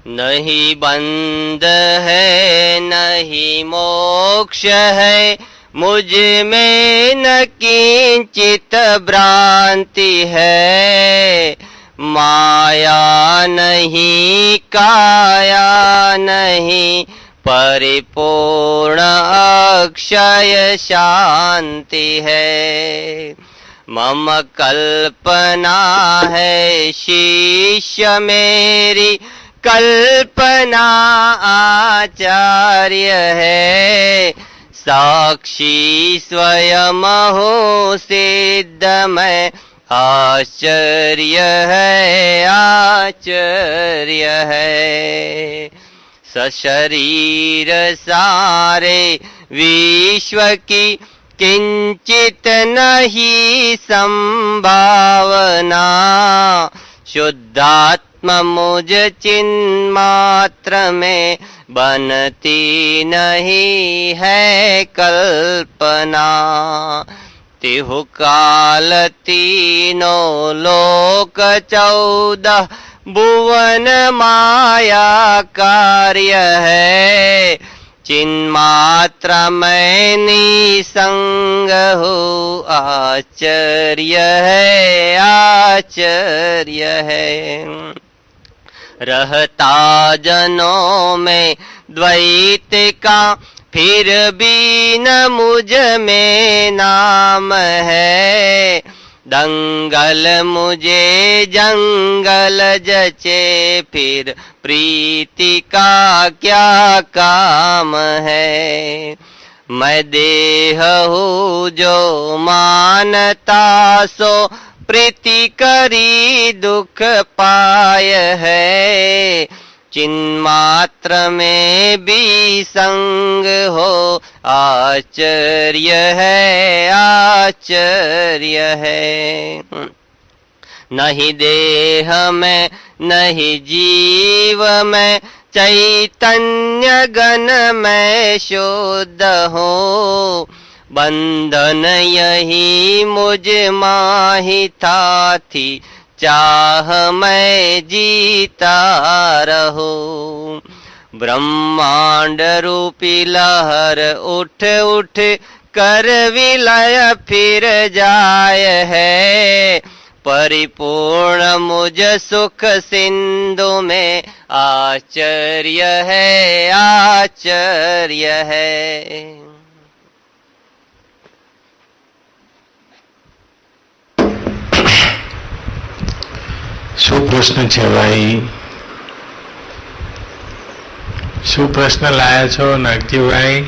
नहीं बंध है नहीं मोक्ष है, मुझ में न किंचित भ्रांति है। माया नहीं काया नहीं, परिपूर्ण अक्षय शांति है। मम कल्पना है शिष्य मेरी, कल्पना आचार्य है। साक्षी स्वयं हो सिद्ध मैं, आश्चर्य है आश्चर्य है। सशरीर सारे विश्व की किंचित नहीं संभावना, शुद्धात्मा मुझ चिन्मात्र में बनती नहीं है कल्पना। तिहु काल तीनों लोक 14 भुवन माया कार्य है। चिन्मात्र मैं निसंग हूँ, आश्चर्य है आश्चर्य है। रहता जनों में द्वैत का, फिर भी न मुझ में नाम है। दंगल मुझे जंगल जचे, फिर प्रीति का क्या काम है। मैं देह हूँ जो मानता, सो प्रीति करी दुख पाय है। चिन्मात्र में भी संग हो, आश्चर्य है आश्चर्य है। नहीं देह में नहीं जीव में, चैतन्य गण में शुद्ध हो। बंधन यही मुझ माही था थी, चाह मैं जीता रहूं। ब्रह्मांड रूपी लहर उठ उठ कर विलय फिर जाय है। परिपूर्ण मुझ सुख सिंधु में, आश्चर्य है आश्चर्य है। શું પ્રશ્ન છે ભાઈ? શું પ્રશ્ન લાયા છો નાગજીભાઈ?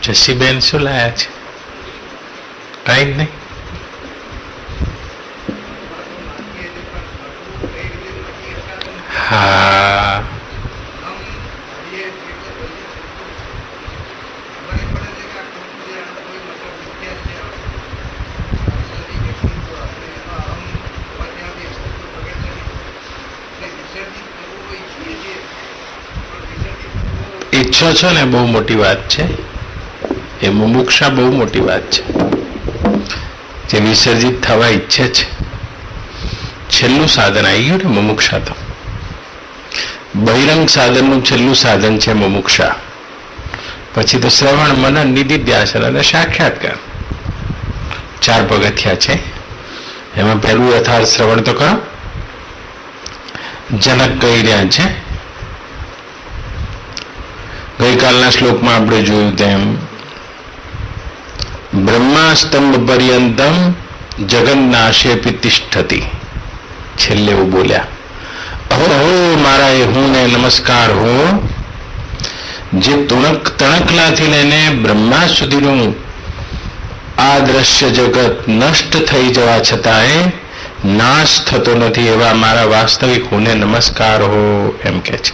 જસીબેન શું લાયા છે? કઈ જ નહીં. હા, ઈચ્છો છો ને બહુ મોટી વાત છે. એ મુમુક્ષા બહુ મોટી વાત છે, જે વિસર્જિત થવા ઈચ્છે છે. છેલ્લું સાધન આવી ગયું ને મુમુક્ષા. તો બહિરંગ સાધનનું છેલ્લું સાધન છે મુમુક્ષા. પછી તો શ્રવણ, મનન, નિધિધ્યાસન અને સાક્ષાત્કાર. 4 પગથિયા છે. એમાં પહેલું યથાર્થ શ્રવણ તો કરો. જનક કહી રહ્યા છે, ગઈકાલના શ્લોકમાં આપણે જોયું તેમ, બ્રહ્માસ્તંભ પર્યંતમ જગન્નાશે તિષ્ઠતિ. છેલ્લે એવું બોલ્યા, અહો મારા એ હું ને નમસ્કાર હો. જે તણખલાથી લઈને બ્રહ્મા સુધીનું આ દ્રશ્ય જગત નષ્ટ થઈ જવા છતાંય નાશ થતો નથી, એવા મારા વાસ્તવિક હું ને નમસ્કાર હો, એમ કે છે.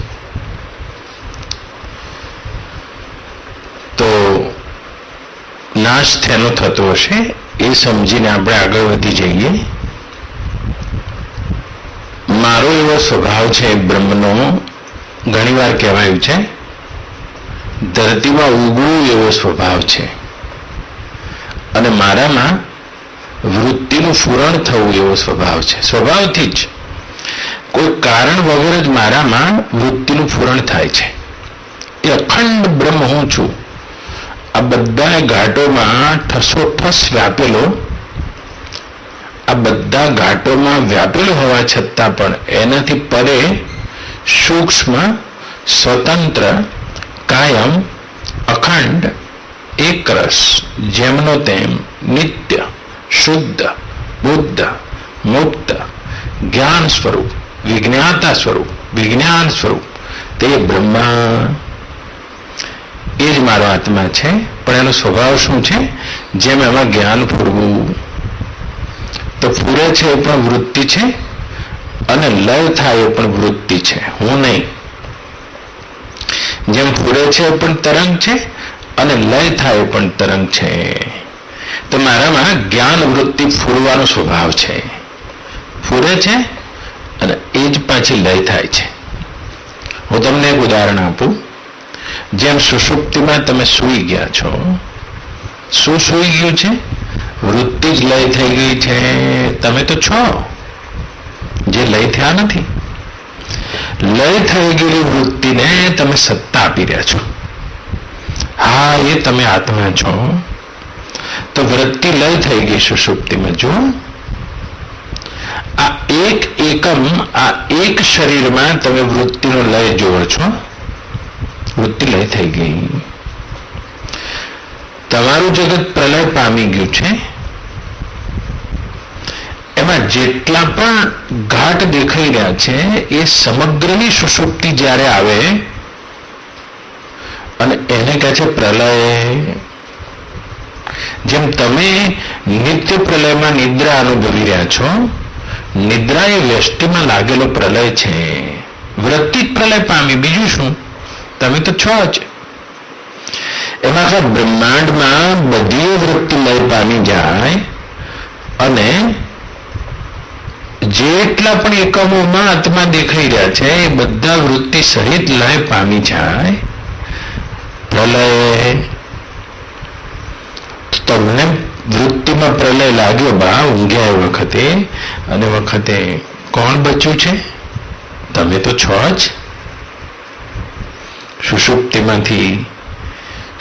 તો નાશ તેનો થતો હશે એ સમજીને આપણે આગળ વધી જઈએ. મારો એવો સ્વભાવ છે બ્રહ્મનો, ઘણીવાર કહેવાયું છે, ધરતીમાં ઉગવું એવો સ્વભાવ છે, અને મારામાં વૃત્તિનું ફૂરણ થવું એવો સ્વભાવ છે. સ્વભાવથી જ કોઈ કારણ વગર જ મારામાં વૃત્તિનું પૂરણ થાય છે. એ અખંડ બ્રહ્મ હું છું. આ બધા ઘાટોમાં ઠસોઠસ વ્યાપેલો, આ બધા ઘાટોમાં વ્યાપેલો હોવા છતાં પણ એનાથી પરે સૂક્ષ્મ, સ્વતંત્ર, કાયમ, અખંડ, એકરસ, જેમનો તેમ, નિત્ય, શુદ્ધ, બુદ્ધ, મુક્ત, જ્ઞાન સ્વરૂપ, વિજ્ઞાતા સ્વરૂપ, વિજ્ઞાન સ્વરૂપ તે બ્રહ્મા, એ જ મારો આત્મા છે. પણ એનો સ્વભાવ શું છે? જેમ એમાં જ્ઞાન પૂરવું. તો પૂરે છે એ પણ વૃત્તિ છે, અને લય થાય એ પણ વૃત્તિ છે, હું નહીં. જેમ પૂરે છે એ પણ તરંગ છે, અને લય થાય એ પણ તરંગ છે. તો મારામાં જ્ઞાન વૃત્તિ ફૂરવાનો સ્વભાવ છે. ફૂરે છે અને એ જ પાછી લય થાય છે. હું તમને એક ઉદાહરણ આપું. જેમ સુષુપ્તિમાં તમે સૂઈ ગયા છો, શું સૂઈ ગયું છે? વૃત્તિ જ લય થઈ ગઈ છે. તમે તો છો, જે લય થયા નથી. લય થઈ ગયેલી વૃત્તિને તમે સત્તા આપી રહ્યા છો. હા, એ તમે આત્મા છો. તો વૃત્તિ લય થઈ ગઈ સુષુપ્તિમાં. જો આ એક એકમ, આ એક શરીરમાં તમે વૃત્તિનો લય જોવો છો. વૃત્તિ લય થઈ ગઈ. તમારું જગત પ્રલય પામી ગયું છે. એમાં જેટલા પણ ઘાટ દેખાઈ રહ્યા છે એ સમગ્રની સુષુપ્તિ જ્યારે આવે અને એને કહે છે પ્રલય. જેમ તમે નિત્ય પ્રલયમાં નિદ્રા અનુભવી રહ્યા છો, નિદ્રા એ વ્યષ્ટિમાં લાગેલો પ્રલય છે. વૃત્તિ જ પ્રલય પામી, બીજું શું? તમે તો છો જ. એમાં આખા બ્રહ્માંડમાં બધી વૃત્તિ લય પામી જાય અને જેટલા પણ એકમોમાં આત્મા દેખાઈ રહ્યા છે એ બધા વૃત્તિ સહિત લય પામી જાય. પ્રલય. તમને વૃત્તિમાં પ્રલય લાગ્યો બા ઊંઘ્યા વખતે, અને વખતે કોણ બચ્યું છે? તમે તો છો જ. સુષુપ્તિમાંથી,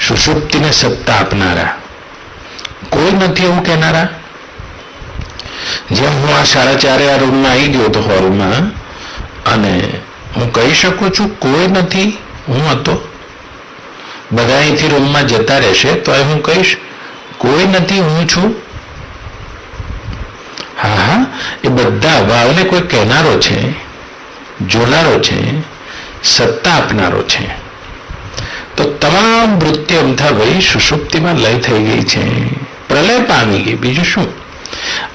સુષુપ્તિને સત્તા આપનારા કોઈ નથી એવું કહેનારા. જેમ હું આ 4:30 આ રૂમમાં આવી ગયો તો હોલમાં, અને હું કહી શકું છું કોઈ નથી, હું હતો. બધા અહીંથી રૂમમાં જતા રહેશે તો હું કહીશ કોઈ નથી, હું છું. હા હા, એ બધા ભાવને કોઈ કહેનારો છે, જોનારો છે, સત્તા આપનારો છે. તો તમામ વૃત્તિ અમથા ભાઈ સુષુપ્તિમાં લય થઈ ગઈ છે, પ્રલય પામી ગઈ. બીજું શું?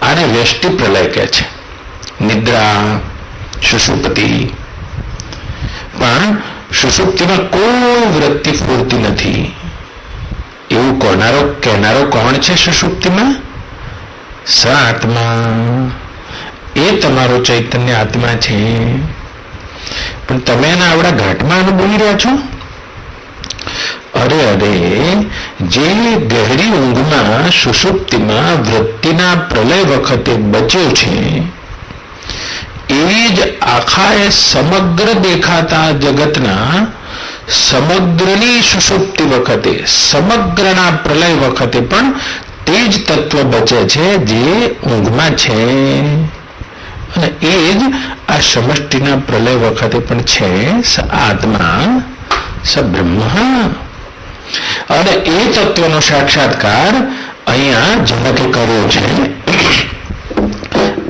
આને વ્યષ્ટિ પ્રલય કહે છે. નિદ્રા, સુષુપ્તિ. પણ સુષુપ્તિમાં કોઈ વૃત્તિ પૂરતી નથી એવું કહેનારો કોણ છે? સુષુપ્તિમાં સ આત્મા. એ તમારો ચૈતન્ય આત્મા છે. પણ તમે એના આવડા ઘાટમાં અનુભવી રહ્યા છો. અરે અરે, જે ગહેરી ઊંઘમાં સુષુપ્તિમાં વૃત્તિના પ્રલય વખતે બચ્યો છે એ જ આખા એ સમગ્ર દેખાતા જગતના સમગ્રની સુષુપ્તિ વખતે, સમગ્રના પ્રલય વખતે પણ તે જ તત્વ બચે છે જે ઊંઘમાં છે. અને એ જ આ સમષ્ટિના પ્રલય વખતે પણ છે. સ આત્મા, સ બ્રહ્મ. અને એ તત્વનો સાક્ષાત્કાર અહીંયા જનકે કર્યો છે.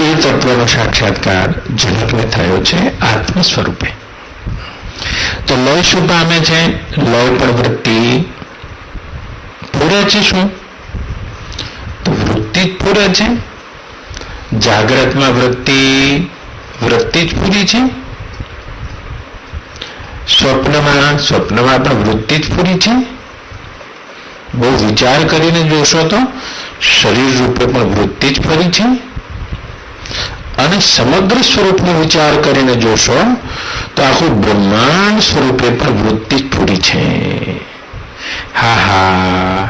એ તત્વનો સાક્ષાત્કાર જનકને થયો છે આત્મ સ્વરૂપે. તો લય શું પામે છે? લય પણ વૃત્તિ પૂરે છે. શું? તો વૃત્તિ જ પૂરે છે. જાગ્રતમાં વૃત્તિ જ પૂરી છે. સ્વપ્નમાં પણ વૃત્તિ જ પૂરી છે. બહુ વિચાર કરીને જોશો તો શરીર રૂપે પણ વૃત્તિ જ ફરી છે. અને સમગ્ર સ્વરૂપનો વિચાર કરીને જોશો તો આખું બ્રહ્માંડ સ્વરૂપે પણ વૃત્તિ જ પૂરી છે. હા હા,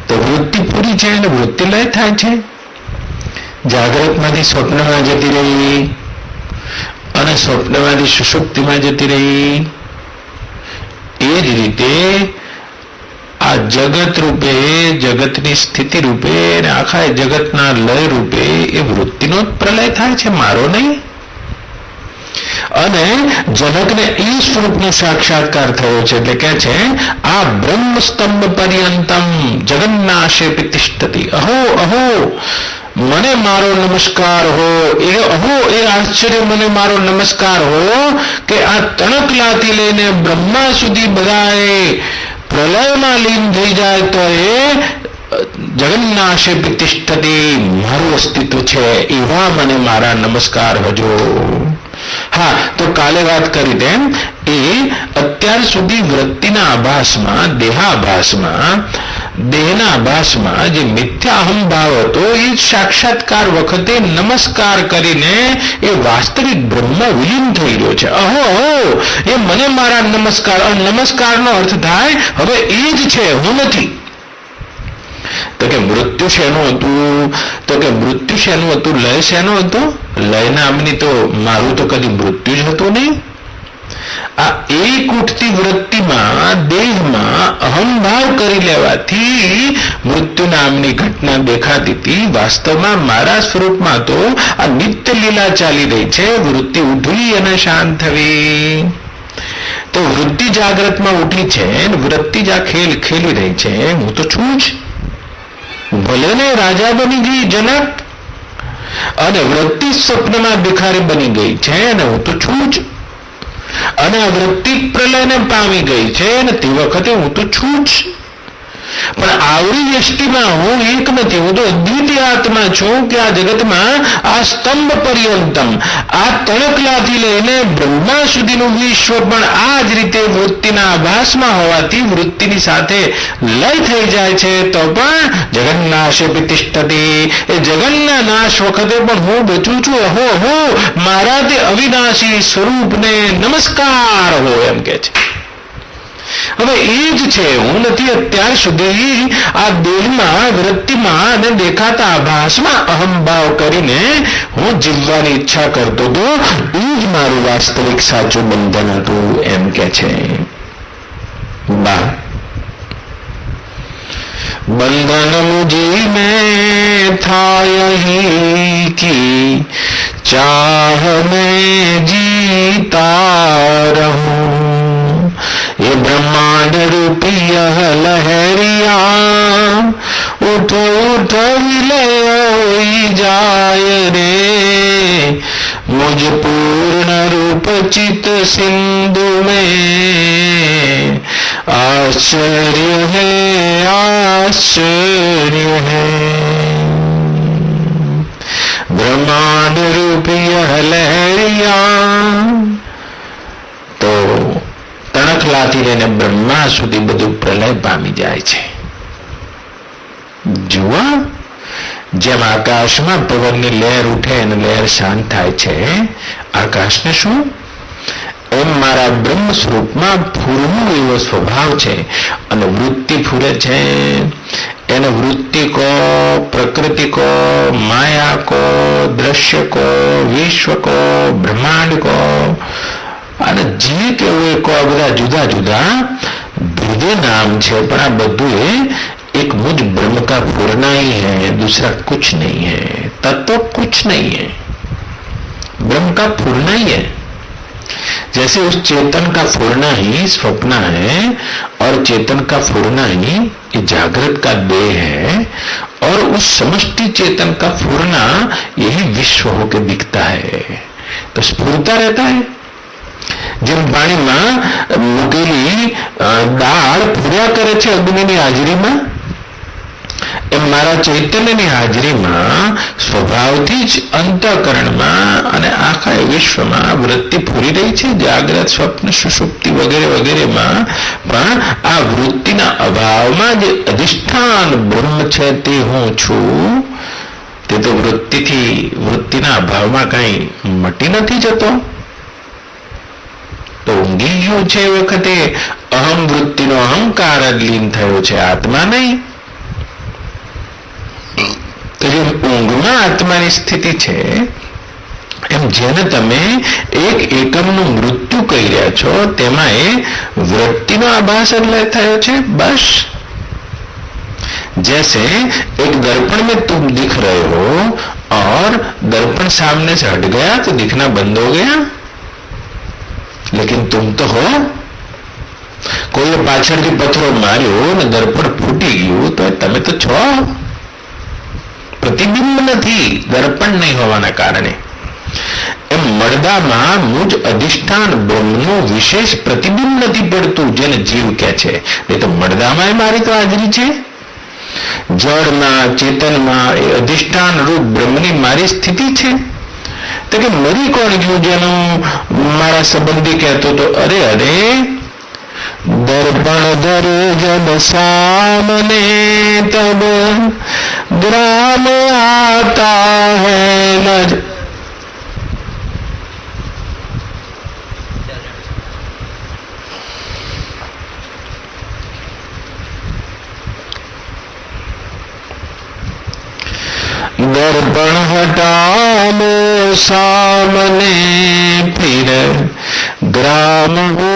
તો વૃત્તિ પૂરી છે અને વૃત્તિ લય થાય છે. જાગ્રતમાંથી સ્વપ્નમાં જતી રહી અને સ્વપ્નમાંથી સુષુપ્તિમાં જતી રહી. એ જ રીતે આ જગત રૂપે, જગતની સ્થિતિ રૂપે અને આખા જગતના લય રૂપે એ વૃત્તિનો જ પ્રલય થાય છે, મારો નહીં. અને જનકને એ સ્વરૂપનો સાક્ષાત્કાર થયો છે. એટલે કે છે આ બ્રહ્મ સ્તંભ પર્યંતમ જગન્નાશે તિષ્ઠતિ. અહો અહો મને મારો નમસ્કાર હો, એ અહો એ આશ્ચર્ય મને મારો નમસ્કાર હો કે આ તણકલાથી લઈને બ્રહ્મા સુધી બધાએ પ્રલયમાં લીન થઈ જાય તો એ જગન્નાશે તિષ્ઠતિ મારું અસ્તિત્વ છે, એવા મને મારા નમસ્કાર હજો. હા, તો કાલે વાત કરી તેમ એ અત્યાર સુધી વૃત્તિના આભાસમાં, દેહાભાસમાં, દેહના આભાસમાં જે મિથ્યા અહંભાવ હતો એ સાક્ષાત્કાર વખતે નમસ્કાર કરીને એ વાસ્તવિક બ્રહ્મ વિલીન થઈ રહ્યો છે. અહો અહો એ મને મારા નમસ્કાર. નમસ્કારનો અર્થ થાય હવે એ જ છે, હું નથી. તો કે મૃત્યુ શેનું હતું? તો કે મૃત્યુ શેનું હતું? લય શેનો હતો? લય નામની તો મારું તો કદી મૃત્યુ જ હતું નહીં. આ એક ઉઠતી વૃત્તિમાં, દેહમાં અહંભાવ કરી લેવાથી મૃત્યુ નામની ઘટના દેખાતી હતી. વાસ્તવમાં મારા સ્વરૂપમાં તો આ નિત્ય લીલા ચાલી રહી છે. વૃત્તિ ઉઠવી અને શાંત થવી. તો વૃત્તિ જાગ્રતમાં ઉઠી છે, વૃત્તિ જ આ ખેલ ખેલી રહી છે. હું તો છું જ. ભલે ને રાજા બની ગઈ જનક, અને વૃત્તિ સ્વપ્નમાં ભિખારી બની ગઈ છે, અને હું તો છું જ. અને આ વૃત્તિ પ્રલયને પામી ગઈ છે, અને તે વખતે હું તો છું જ. પણ આવડી વ્યષ્ટિમાં હું એક નથી, હું તો અદ્વિતીય આત્મા છું કે આ જગતમાં આ સ્તંભ પર્યંતમ, આ તણકલાથી લઈને બ્રહ્મા સુધીનું વિશ્વ પણ આ જ રીતે વૃત્તિના આભાસમાં હોવાથી વૃત્તિની સાથે લય થઈ જાય છે. તો પણ જગન્નાશે તિષ્ઠતિ, એ જગન્ના નાશ વખતે પણ હું બચું છું. હો હો મારા તે અવિનાશી સ્વરૂપને નમસ્કાર હો, એમ કે છે. હવે એ જ છે, હું નથી. અત્યાર સુધી આ દેહમાં, વૃત્તિમાં અને દેખાતા આભાસમાં અહંભાવ કરીને હું જીવવાની ઈચ્છા કરતો હતો. એ જ મારું વાસ્તવિક સાચું બંધન હતું, એમ કે છે. બંધન મુજી મેં થાય અહીં કી ચાહ મેં જીતા રહું, ये ब्रह्मांड रूपी यह लहरिया उठ उठ विलय जाय रे, मुझ पूर्ण रूप चित सिंधु में आश्चर्य है, आश्चर्य है. ब्रह्मांड रूपी यह लहरिया. તો તણખલાથી લઈને બ્રહ્મા સુધી બધું પ્રલય પામી જાય છે. જુઓ, જેમ આકાશમાં પવનની લહેર ઉઠે અને લહેર શાંત થાય છે, આકાશને શું? એમ મારા બ્રહ્મ સ્વરૂપમાં ફૂરવું એવો સ્વભાવ છે. અને વૃત્તિ ફૂરે છે, એને વૃત્તિ કો, પ્રકૃતિ કો, માયા કો, દ્રશ્ય કો, વિશ્વ કો, બ્રહ્માંડ કો, અને જે કેવું એ કો, બધા જુદા જુદા ભેદે નામ છે, પણ આ બધું एक मुझ ब्रह्म का फूरना ही है, दूसरा कुछ नहीं है. तत्व कुछ नहीं है, ब्रह्म का फूरना ही है. जैसे उस चेतन का फूरना ही स्वप्न है, और चेतन का फूरना ही ये जागृत का देह है, और उस समष्टि चेतन का फूरना यही विश्व होके दिखता है. तो स्फूर्ता रहता है. જેમ પાણીમાં મૂકેલી દાળ ફૂર્યા કરે છે અગ્નિની હાજરીમાં, એમ મારા ચૈતન્યની હાજરીમાં સ્વભાવથી જ અંતઃકરણમાં અને આખા વિશ્વમાં વૃત્તિ ફૂરી રહી છે. જાગ્રત, સ્વપ્ન, સુષુપ્તિ વગેરે વગેરેમાં પણ આ વૃત્તિના અભાવમાં જે અધિષ્ઠાન બ્રહ્મ છે તે હું છું, તે તો વૃત્તિથી, વૃત્તિના અભાવમાં કઈ મટી નથી જતો. તો ઊંઘી ગયું છે એ વખતે અહમ વૃત્તિનો અહંકાર જ લીન થયો છે, આત્મા નહીં. તો જેમ ઊંઘમાં આત્માની સ્થિતિ છે, એમ પણ જેને તમે એક એકમનું મૃત્યુ કહી રહ્યા છો તેમાં એ વૃત્તિનો આભાસ એટલે થયો છે. બસ जैसे एक दर्पण में तुम दिख रहे हो और दर्पण सामने से हट गया तो दिखना बंद हो गया, लेकिन तुम तो हो. कोई पाछळથી પથ્થરો માર્યો ને દર્પણ ફૂટી ગયું તો તમે તો છો. પ્રતિબિંબ નથી, દર્પણ નહીં હોવાના કારણે. એમ મળદામાં મુજ અધિષ્ઠાન બ્રહ્મનું વિશેષ પ્રતિબિંબ નથી પડતું જેને જીવ કહે છે. એ તો મળદામાં મારી તો હાજરી છે. જળમાં ચેતનમાં એ અધિષ્ઠાન રૂપ બ્રહ્મની મારી સ્થિતિ છે. તો કે મરી કોણ ગયું જેનું મારા સંબંધી કહેતો તો અરે અરે દર્પણ દર જબ સામને તબ ગ્રામ આતા હૈ નજ. दर्पण हटाओ सामने फिर ग्राम हो.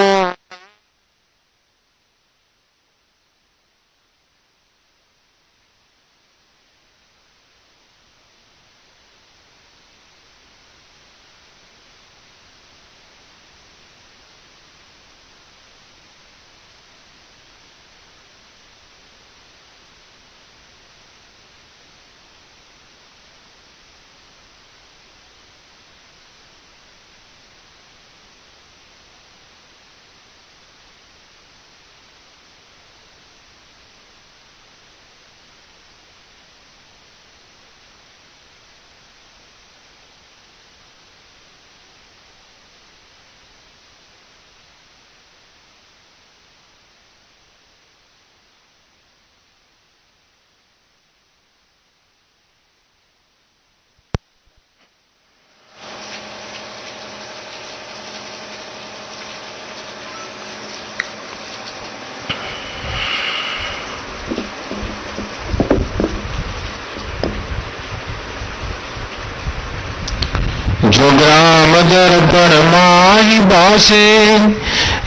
जो ग्राम दर्पण माही बासे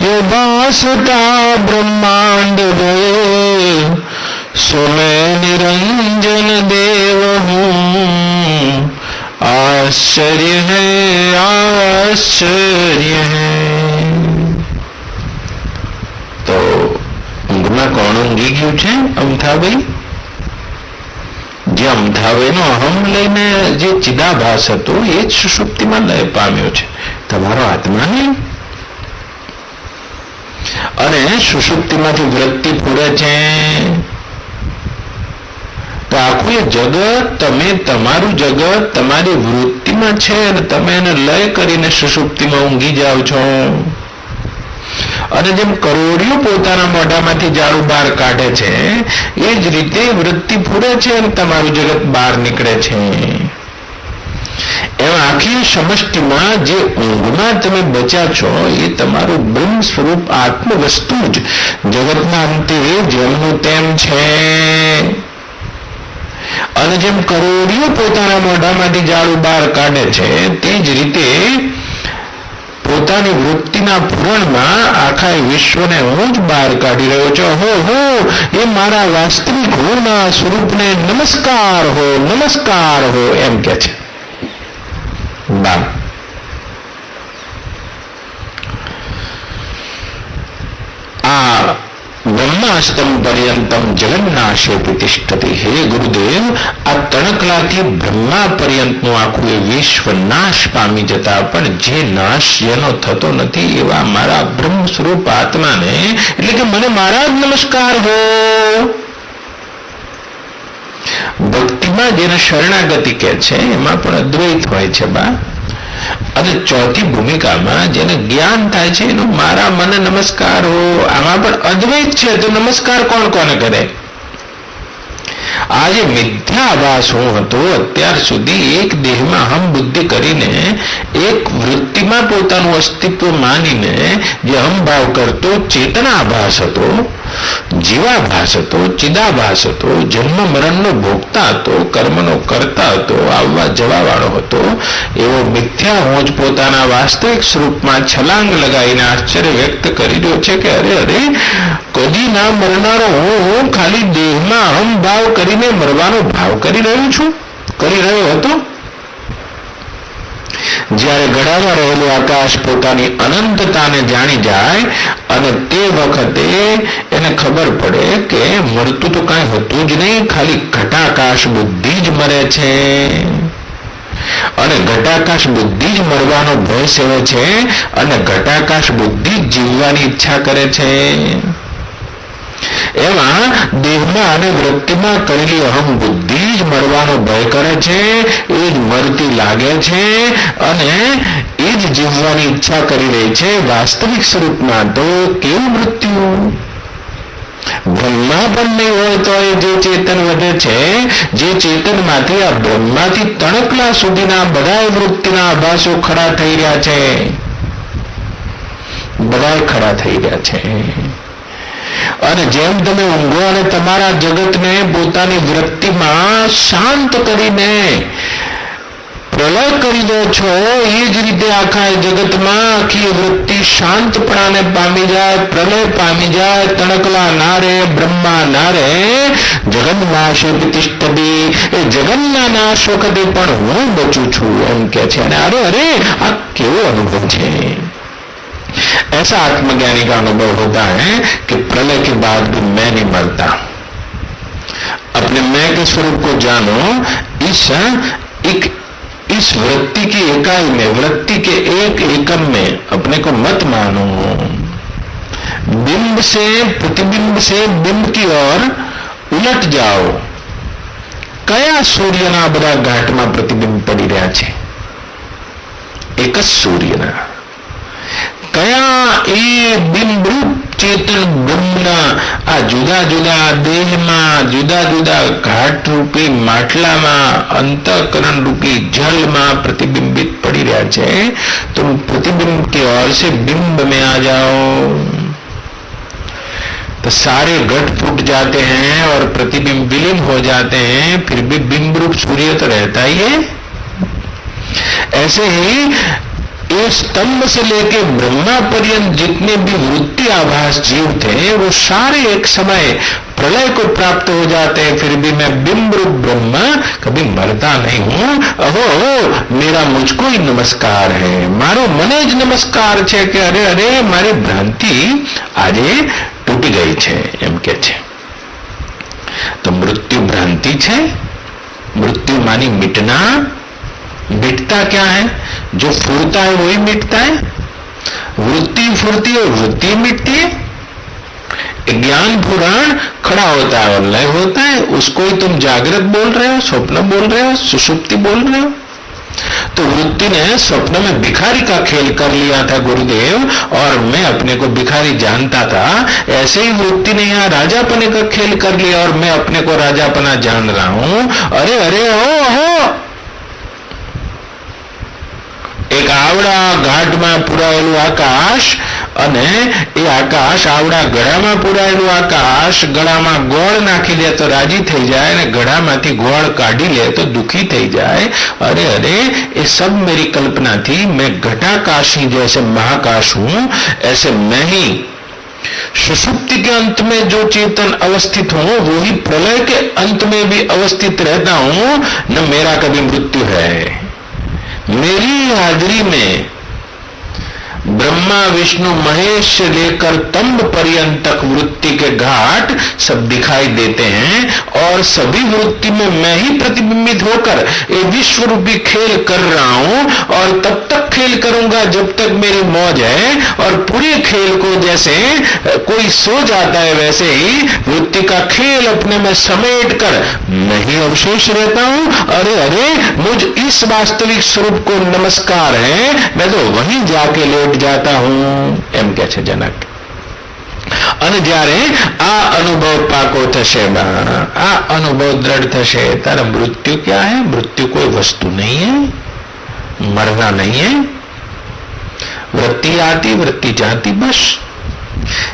ये बासता ब्रह्मांड गए सो मैं निरंजन देव हूँ. आश्चर्य है आश्चर्य है. तो ઊંઘમાં કોણ ઊંઘી ગયું છે? અમથાભાઈ. જે અમથાભાઈનો અહમ લઈને જે ચિદાભાસ હતો એ જ સુષુપ્તિમાં લય પામ્યો છે, તમારો આત્મા નહીં. અને સુષુપ્તિમાંથી વૃત્તિ પૂરે છે તો આખું એ જગત, તમે તમારું જગત તમારી વૃત્તિમાં છે અને તમે એને લય કરીને સુષુપ્તિમાં ઊંઘી જાઓ છો. અને જેમ કરોડિયું પોતાના મોઢામાંથી ઝાડુ બહાર કાઢે છે એ જ રીતે વૃત્તિ પૂરે છે અને તમારું જગત બહાર નીકળે છે. એમ આખી સમષ્ટિમાં જે ઊંઘમાં તમે બચ્યા છો એ તમારું બ્રહ્મ સ્વરૂપ આત્મ વસ્તુ જ જગતના અંતે જેમનું તેમ છે. અને જેમ કરોડિયું પોતાના મોઢામાંથી ઝાડુ બહાર કાઢે છે તે જ રીતે પોતાની વૃત્તિના પૂરણમાં આખા વિશ્વને હું જ બહાર કાઢી રહ્યો છું. હો હો એ મારા વાસ્તવિક હોના સ્વરૂપને નમસ્કાર હો એમ કે છે. આ બ્રહ્માસ્તમ પર્યંતમ જગન્નાશે પ્રતિષ્ઠતિ. હે ગુરુદેવ, આ તણકલાથી બ્રહ્મા પર્યંતનું આખું એ વિશ્વ નાશ પામી જતા પણ જે નાશ જેનો થતો નથી એવા મારા બ્રહ્મ સ્વરૂપ આત્માને, એટલે કે મને મારા જ નમસ્કાર હો. ભક્તિમાં જેને શરણાગતિ કહે છે એમાં પણ અદ્વૈત હોય છે બા. અને ચોથી ભૂમિકામાં જેને જ્ઞાન થાય છે એનું મારા મને નમસ્કાર હો, આમાં પણ અદ્વૈત છે તો નમસ્કાર કોણ કોને કરે? આ જે મિથ્યાભાસ હું હતો અત્યાર સુધી એક દેહમાં હમ બુદ્ધિ કરીને એક વૃત્તિમાં પોતાનું અસ્તિત્વ માનીને જે અહમભાવ કરતો ચેતનાભાસ હતો, જીવાભાસ હતો, ચિદાભાસ હતો, જન્મ મરણનો ભોગતા હતો, કર્મનો કરતા હતો, આવવા જવા વાળો હતો. એવો મિથ્યા હોજ પોતાના વાસ્તવિક સ્વરૂપમાં છલાંગ લગાવીને આશ્ચર્ય વ્યક્ત કરી રહ્યો છે કે અરે અરે, કદી ના મરનારો હું ખાલી દેહમાં અહમ ભાવ કરીને મરવાનો ભાવ કરી રહ્યો હતો. જ્યારે ગળામાં રહેલું આકાશ પોતાની અનંતતાને જાણી જાય અને તે વખતે એને ખબર પડે કે મરતું તો કાંઈ હતું જ નહીં, ખાલી ઘટાકાશ બુદ્ધિ જ મરે છે. અને ઘટાકાશ બુદ્ધિ જ મરવાનો ભય સેવે છે અને ઘટાકાશ બુદ્ધિ જ જીવવાની ઈચ્છા કરે છે. એમાં દેહમાં અને વૃત્તિમાં કરેલી અહમ બુદ્ધિ જ મરવાનો ભય કરે છે, એ જ મરતી લાગે છે અને એ જ જીવવાની ઈચ્છા કરી રહી છે. વાસ્તવિક સ્વરૂપમાં તો કેવું મૃત્યુ? બ્રહ્મા પણ નહીં હોય તો એ જે ચેતન વધે છે, જે ચેતનમાંથી આ બ્રહ્માથી તણકલા સુધીના બધા વૃત્તિના આભાસો ખડા થઈ રહ્યા છે, બધા ખડા થઈ રહ્યા છે. અને જેમ તમે ઊંઘો અને તમારા જગતને પોતાની વૃત્તિમાં શાંત કરીને પ્રલય કરી દો છો, એ જ રીતે આખા જગતમાં આખી વૃત્તિ શાંતપણાને પામી જાય, પ્રલય પામી જાય, તણકલા ના રહે, બ્રહ્મા ના રહે. જગન્નાશ તિષ્ઠતિ, એ જગન્ના નાશ વખતે પણ હું બચું છું એમ કે છે. અને અરે અરે, આ કેવો અનુભવ છે! ऐसा आत्मज्ञानी का अनुभव होता है कि प्रलय के बाद भी मैं नहीं मरता. अपने मैं के स्वरूप को जानो. इस वृत्ति की इकाई में, वृत्ति के एक एकम में अपने को मत मानो. बिंब से प्रतिबिंब से बिंब की ओर उलट जाओ. कया सूर्यना બધા ઘાટમાં પ્રતિબિંબ પડી રહ્યા છે? એક જ સૂર્યના. કયા એ બિંબરૂપ ચેતન બ્રહ્મના આ જુદા જુદા દેહમાં, જુદા જુદા ઘાટ રૂપી માટલામાં, अंतःकरण रूपी जलમાં प्रतिबिंबित पड़ी रहा है. तुम प्रतिबिंब की ओर से बिंब में आ जाओ तो सारे घट फूट जाते हैं और प्रतिबिंब विलीन हो जाते हैं. फिर भी बिंब रूप सूर्य तो रहता ही है. ऐसे ही ये स्तंभ से लेके ब्रह्मा पर्यंत जितने भी वृत्ति आभास जीव थे, वो सारे एक समय प्रलय को प्राप्त हो जाते हैं. फिर भी मैं बिंब रूप ब्रह्मा कभी मरता नहीं हूं. अहो, मेरा मुझको ही नमस्कार है, मारो मने ज नमस्कार छे कि अरे अरे, मारी भ्रांति आजे तूटी गई छे एम के छे. तो मृत्यु भ्रांति छे. मृत्यु मानी मिटना. मिटता क्या है? जो फूरता है वही मिटता है. वृत्ति फूरती है, वृत्ति मिटती है. ज्ञान पुराण खड़ा होता है और लय होता है. उसको ही तुम जागृत बोल रहे हो, स्वप्न बोल रहे हो, सुषुप्ति बोल रहे हो. तो वृत्ति ने स्वप्न में भिखारी का खेल कर लिया था गुरुदेव, और मैं अपने को भिखारी जानता था. ऐसे ही वृत्ति ने यहाँ राजापने का खेल कर लिया और मैं अपने को राजापना जान रहा हूं. अरे अरे, हो एक आवड़ा घाटમાં પુરાયેલું આકાશ અને એ આકાશ આવડા ગળામાં પુરાયેલું આકાશ ગળામાં ગોળ નાખી દે તો રાજી થઈ જાય અને ગળામાંથી ગોળ કાઢી લે તો દુખી થઈ જાય. અરે અરે, ये सब मेरी कल्पना थी. मैं घटाकाशी जैसे महाकाश हूं, ऐसे मैं ही सुषुप्ति के अंत में जो चेतन अवस्थित हूं, वो ही प्रलय के अंत में भी अवस्थित रहता हूं. न मेरा कभी मृत्यु है. मेरी हाजिरी में ब्रह्मा विष्णु महेश से लेकर तंब पर्यंत तक वृत्ति के घाट सब दिखाई देते हैं और सभी वृत्ति में मैं ही प्रतिबिंबित होकर ये विश्व रूपी खेल कर रहा हूं. और तब तक खेल करूंगा जब तक मेरी मौज है. और पूरे खेल को जैसे कोई सो जाता है वैसे ही वृत्ति का खेल अपने में समेट कर मैं ही अवशेष रहता हूं. अरे अरे, मुझ इस वास्तविक स्वरूप को नमस्कार है. मैं तो वहीं जाके लेट जाता हूं एम के छे जनक. અને જ્યારે આ અનુભવ પાકો થશે, આ અનુભવ દ્રઢ થશે, તારે મૃત્યુ क्या है? मृत्यु कोई वस्तु नहीं है, मरना नहीं है. वृत्ति आती, वृत्ति जाती, बस.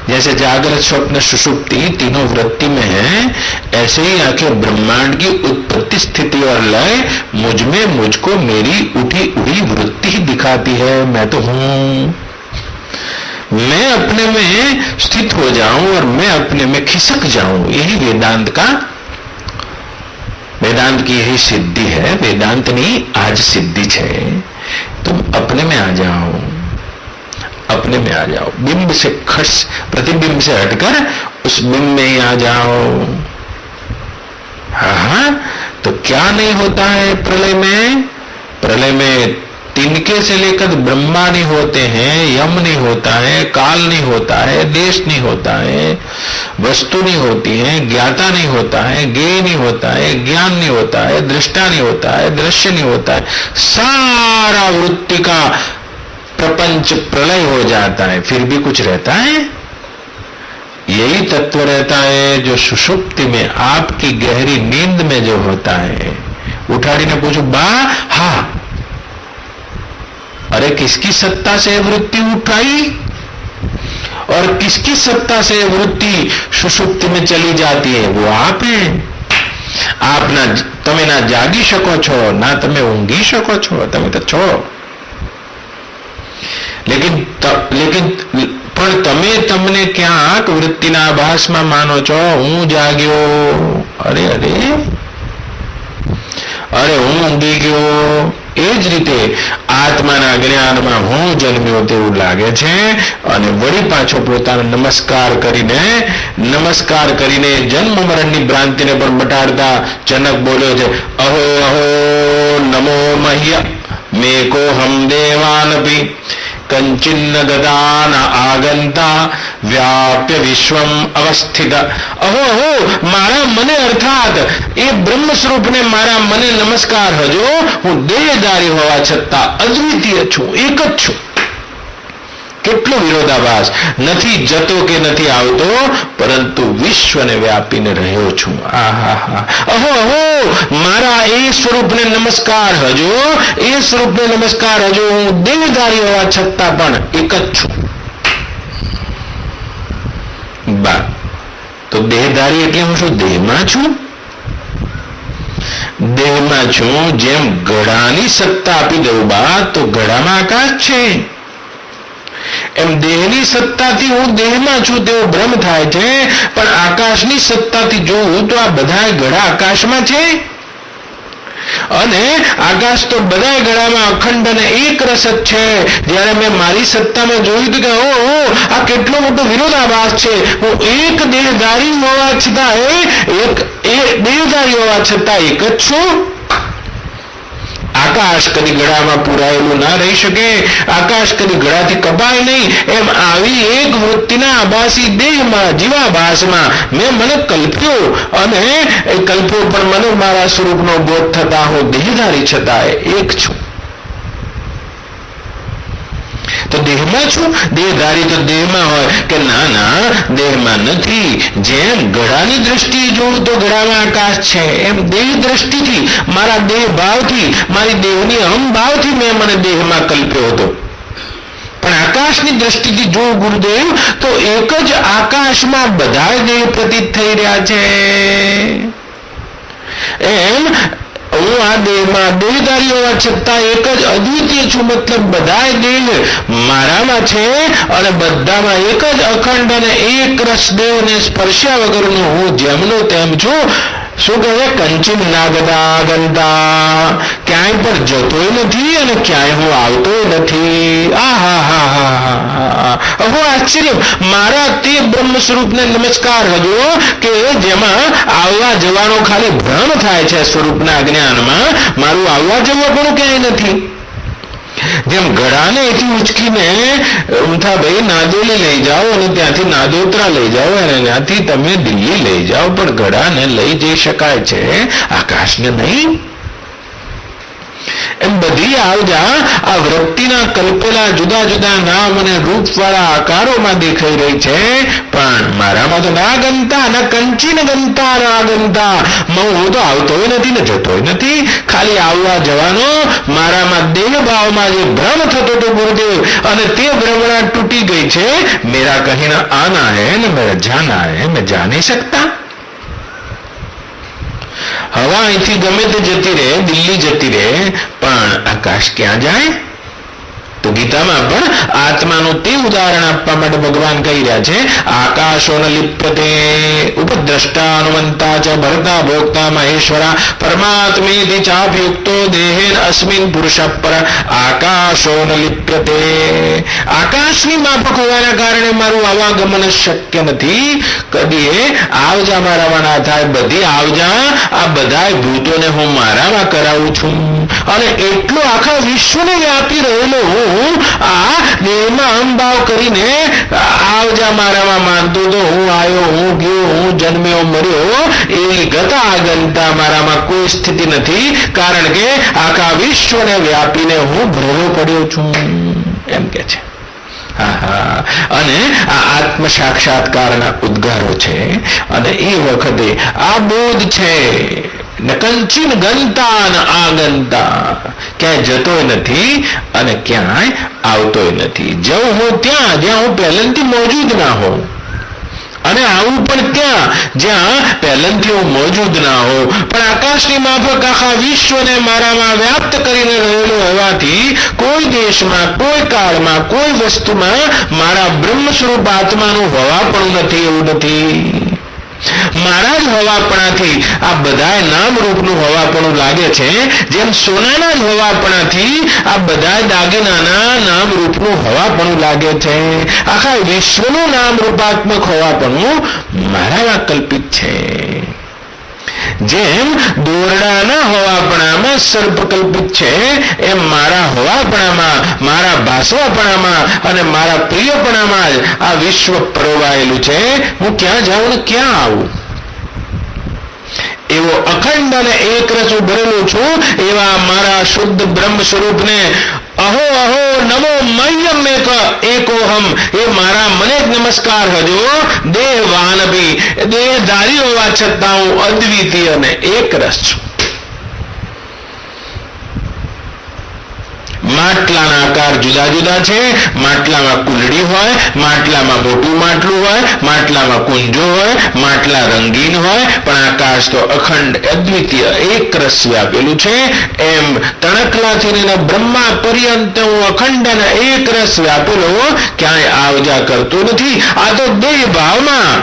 जैसे जागृत स्वप्न सुषुप्ति तीनों वृत्ति में है, ऐसे ही आखिर ब्रह्मांड की उत्पत्ति स्थिति और लय मुझ में मुझको मेरी उठी हुई वृत्ति ही दिखाती है। मैं तो हूं, मैं अपने में स्थित हो जाऊं और मैं अपने में खिसक जाऊं, यही वेदांत की यही सिद्धि है। वेदांत नहीं, आज सिद्धि है। तुम अपने में आ जाओ, अपने में आ जाओ, बिंब से खस प्रतिबिंब से हटकर उस बिंब में ही आ जाओ। हाँ, तो क्या नहीं होता है प्रलय में? प्रलय में तिनके से लेकर ब्रह्मा नहीं होते हैं, यम नहीं होता है, काल नहीं होता है, देश नहीं होता है, वस्तु नहीं होती है, ज्ञाता नहीं होता है, ज्ञेय नहीं होता है, ज्ञान नहीं होता है, दृष्टा नहीं होता है, दृश्य नहीं होता है, सारा वृत्ति का प्रपंच प्रलय हो जाता है। फिर भी कुछ रहता है? यही तत्व रहता है जो सुषुप्ति में आपकी गहरी नींद में जो होता है। उठाड़ी ने पूछो, बा हा, अरे किसकी सत्ता से वृत्ति उठाई और किसकी सत्ता से वृत्ति सुषुप्ति में चली जाती है? वो आप हैं। आप ना તમે ના જાગી શકો છો, ના તમે ઊંઘી શકો છો, તમે તો છો। લેકિન પણ તમે તમને ક્યાંક વૃત્તિના આભાસમાં માનો છો, હું જાગ્યો, અરે અરે અરે હું ઊંઘી ગયો। એ જ રીતે આત્માના જ્ઞાનમાં હું જન્મ્યો તેવું લાગે છે અને વળી પાછો પોતાનો નમસ્કાર કરીને જન્મ મરણની ભ્રાંતિને પણ મટાડતા જનક બોલ્યો છે, અહો અહો નમો મહ્ય મેકો હમ દેવાનપી કંચિન્ન ગદાન આગંતા વ્યાપ્ય વિશ્વમ અવસ્થિત। અહો અહો મારા મને અર્થાત એ બ્રહ્મ સ્વરૂપને મારા મને નમસ્કાર હજો। હું દેહધારી હોવા છતાં અદ્વિતીય છું, એક જ છું। કેટલો વિરોધાભાસ! નથી જતો કે નથી આવતો, પરંતુ વિશ્વને વ્યાપીને રહ્યો છું। આહા, અહો અહો મારા એ સ્વરૂપને નમસ્કાર હજો, એ સ્વરૂપને નમસ્કાર હજો। હું દેહધારી હોવા છતાં પણ એક જ છું। બા તો દેહધારી એટલે હું શું દેહમાં છું? દેહમાં છું। જેમ ઘડાની સત્તા આપી દઉં બા તો ઘડામાં આકાશ છે, એમ દેહની સત્તાથી હું દેહમાં છું તેવો ભ્રમ થાય છે, પણ આકાશની સત્તાથી જોઉં તો આ બધા ઘડા આકાશમાં છે અને આકાશ તો બધા ઘડામાં અખંડ અને એક રસ જ છે। જ્યારે મેં મારી સત્તામાં જોયું કે ઓહો આ કેટલો મોટો વિરોધાભાસ છે। હું એક દેહધારી હોવા છતાં એક જ છું। આકાશ કદી ગળામાં પુરાયેલું ના રહી શકે, આકાશ કદી ગળાથી કપાય નહીં। એમ આવી એક વૃત્તિના આભાસી દેહમાં જીવાભાસમાં મેં મને કલ્પ્યો અને એ કલ્પ્યો પણ મને મારા સ્વરૂપનો બોધ થતા હું દેહધારી છતાં એક છું। તો દેહમાં છું? દેહધારી તો દેહમાં હોય કે ના ના દેહમાં નથી। જેમ ઘડાની દ્રષ્ટિએ જોઉં તો ઘડામાં આકાશ છે, એમ દેહ દ્રષ્ટિથી મારા દેહ ભાવથી મારી દેહની અહમ ભાવથી મેં મને દેહમાં કલ્પ્યો હતો। પણ આકાશની દ્રષ્ટિથી જો ગુરુદેવ તો એક જ આકાશમાં બધા દેહ પ્રતીત થઈ રહ્યા છે। એમ હું આ દેહમાં દેહધારી હોવા છતાં એક જ અદ્વિતીય છું। મતલબ બધા દેહ મારામાં છે અને બધામાં એક જ અખંડ અને એક રસ દેહને સ્પર્શ્યા વગરનો હું જેમનો તેમ છું। શું કહે? કંચિન નાગદા ગંદા, ક્યાંય પણ જતોય નથી અને ક્યાંય હું આવતોય નથી। આહા હા હા હા, અહો આશ્ચર્ય! મારા તે બ્રહ્મ સ્વરૂપને નમસ્કાર હજો કે જેમાં આવવા જવાનો ખાલી ભ્રમ થાય છે। સ્વરૂપના જ્ઞાનમાં મારું આવવા જવા પણ ક્યાંય નથી। જેમ ઘડાને એથી ઉચકીને ભાઈ નાદોલી લઈ જાઓ અને ત્યાંથી નાદોત્રા લઈ જાઓ અને ત્યાંથી તમે દિલ્હી લઈ જાઓ, પણ ઘડાને લઈ જઈ શકાય છે, આકાશને નહીં। એમ બધી આવજા આ વૃત્તિના કલ્પેલા જુદા જુદા નામ અને રૂપવાળા આકારોમાં દેખાઈ રહી છે, પણ મારામાં તો ના ગમતા, ના કંચી ન ગમતા, ના ગમતા. હું તો આવતોય નથી ને જતોય નથી, ખાલી આવવા જવાનો. મારામાં દેહ ભાવમાં જે ભ્રમ થતો હતો ગુરુદેવ, અને તે ભ્રમણા તૂટી ગઈ છે. મેરા કहीं ના આના હૈ ને મેરા જાના હૈ, મેં જા નહીં શકતા. હવા અહીંથી ગમે તે જતી રહે, દિલ્હી જતી રહે, પણ આકાશ ક્યાં જાય? તો ગીતામાં પણ આત્માનું તે ઉદાહરણ આપવા માટે ભગવાન કહી રહ્યા છે, આકાશો ન લિપ્યતે ઉપદ્રષ્ટા અનુમંતા ચ ભરતા ભોક્તા મહેશ્વરા પરમાત્મેતિ ચાભયુક્તો દેહેન અસ્મિન પુરુષ પર. આકાશો ન લિપ્યતે, આકાશની માફક હોવાના કારણે મારું આવાગમન શક્ય નથી. કદી આવજા મારામાં ના થાય. બધી આવજા આ બધા ભૂતોને હું મારામાં કરાવું છું, અને એટલો આખા વિશ્વને વ્યાપી રહેલો હું આ દેહમાં અહંભાવ કરીને આવજા મારામાં માનતો તો હું આવ્યો, હું ગયો, હું જન્મ્યો, મર્યો, એવી ગતા ગનતા મારામાં કોઈ સ્થિતિ નથી, કારણ કે આખા વિશ્વને વ્યાપીને હું ભરેલો પડ્યો છું, એમ કે છે. અને આ આત્મ સાક્ષાત્કારના ઉદ્ગારો છે, અને એ વખતે આ બોધ છે કંચીન ગનતા ન આગનતા, ક્યાંય જતોય નથી અને ક્યાંય આવતોય નથી. જવું હું ત્યાં જ્યાં હું પહેલેથી મોજૂદ ના હોઉં, અને આવું પણ ત્યાં જ્યાં પહેલેથી હું મોજૂદ ના હોઉં. પણ આકાશની માફક આખા વિશ્વને મારામાં વ્યાપ્ત કરીને રહેલો હોવાથી કોઈ દેશમાં, કોઈ કાળમાં, કોઈ વસ્તુમાં મારા બ્રહ્મ સ્વરૂપ આત્માનું હોવાપણું નથી, એવું નથી. મારા જ હોવાપણાથી આ બધા નામ રૂપનું હોવાપણું લાગે છે, જેમ સોનાના જ હોવાપણાથી આ બધા દાગીનાના નામ રૂપનું હોવાપણું લાગે છે. આખા વિશ્વનું નામ રૂપાત્મક હોવાપણું મારામાં કલ્પિત છે. જેમ દોરડાના હોવાપણામાં સર્પ કલ્પિત છે, એમ મારા હોવાપણામાં, મારા ભાસવાપણામાં અને મારા પ્રિયપણામાં જ આ વિશ્વ પરોવાયેલું છે. હું ક્યાં જાઉં ને ક્યાં આવું? એવો અખંડ અને એક રસ ભરેલો છું, એવા મારા શુદ્ધ બ્રહ્મ સ્વરૂપને અહો અહો નમો મહ્યમ એકોહમ, એ મારા મને જ નમસ્કાર હજો. દેહવાન ભી, દેહધારી હોવા છતાં હું અદ્વિતીય અને એક રસ છું. માટલાના આકાર જુદા જુદા છે. માટલામાં કુલડી હોય, માટલામાં મોટું માટલું હોય, માટલામાં કુંજો હોય, માટલા રંગીન હોય, પણ આકાશ તો અખંડ અદ્વિતીય એક રસ વ્યાપેલું છે. એમ તણકલાથી લઈને બ્રહ્મા પર્યંત હું અખંડ અને એક રસ વ્યાપેલો, ક્યાંય આવજા કરતો નથી. આ તો દેહ ભાવમાં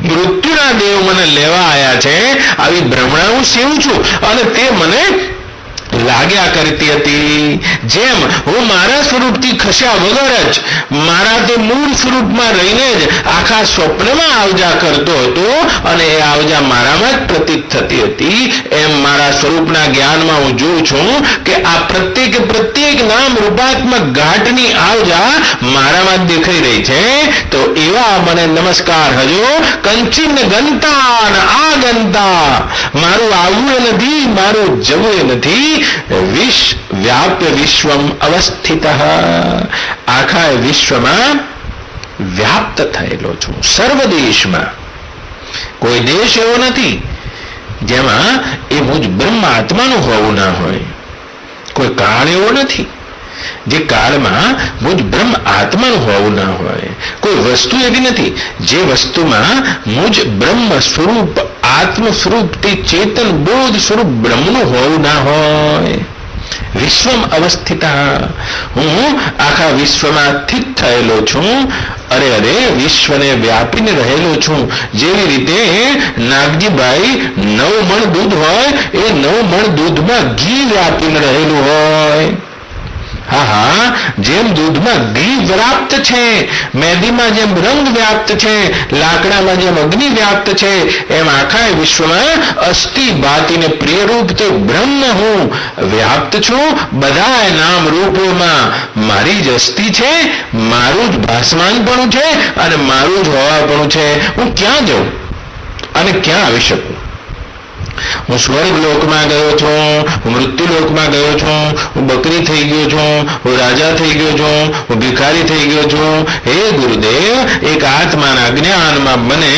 મૃત્યુના દેવ મને લેવા આવ્યા છે, આવી ભ્રમણા હું સેવું છું, અને તે મને લાગ્યા કરતી હતી. જેમ હું મારા સ્વરૂપથી ખસ્યા વગર જ મારા તે મૂળ સ્વરૂપમાં રહીને જ આખા સ્વપ્નમાં આવજા કરતો હતો, અને એ આવજા મારામાં જ પ્રતીત થતી હતી, એમ મારા સ્વરૂપના જ્ઞાનમાં હું જોઉં છું કે આ પ્રત્યેક નામ રૂપાત્મક ઘાટની આવજા મારામાં જ દેખાઈ રહી છે. તો એવા મને નમસ્કાર હજો. કંચિન ગનતા ન આ ગનતા, મારું આવવું નથી, મારું જવું નથી. વ્યાપ્ય વિશ્વમ અવસ્થિત, આખા વિશ્વમાં વ્યાપ્ત થયેલો છું. સર્વ દેશમાં કોઈ દેશ એવો નથી જેમાં એ મુજ બ્રહ્મ આત્માનું હોવું ના હોય. કોઈ કાળ એવો નથી જે કાળમાં મુજ બ્રહ્મ આત્માનું હોવું ના હોય. કોઈ વસ્તુ એવી નથી જે વસ્તુમાં મુજ બ્રહ્મ સ્વરૂપ, આત્મ સ્વરૂપ, તે ચેતન બોધ સ્વરૂપ બ્રહ્મનું હોવું ના હોય. વિશ્વમ અવસ્થિત, હું આખા વિશ્વમાં સ્થિત થયેલો છું. અરે અરે, વિશ્વને વ્યાપીને રહેલો છું. જેવી રીતે નાગજીભાઈ 9 મણ દૂધ હોય, એ 9 મણ દૂધમાં ઘી વ્યાપીને રહેલું હોય. જેમ દૂધમાં ઘી વ્યાપ્ત છે, મેદીમાં જેમ રંગ વ્યાપ્ત છે, લાકડામાં જેમ અગ્નિ વ્યાપ્ત છે, એમ આખા વિશ્વમાં અસ્થિ ભાતીને પ્રિયરૂપ તે બ્રહ્મ હું વ્યાપ્ત છું. બધા નામ રૂપોમાં મારી જ અસ્થિ છે, મારું જ ભાસમાનપણું છે, અને મારું જ હોવાપણું છે. હું ક્યાં જાઉં અને ક્યાં આવી શકું? હું સ્વર્ગ લોકમાં ગયો છું, હું મૃત્યુ લોકમાં ગયો છું, હું બકરી થઈ ગયો છું, હું રાજા થઈ ગયો છું, હું ભિખારી થઈ ગયો છું. હે ગુરુદેવ, એક આત્માના જ્ઞાનમાં મને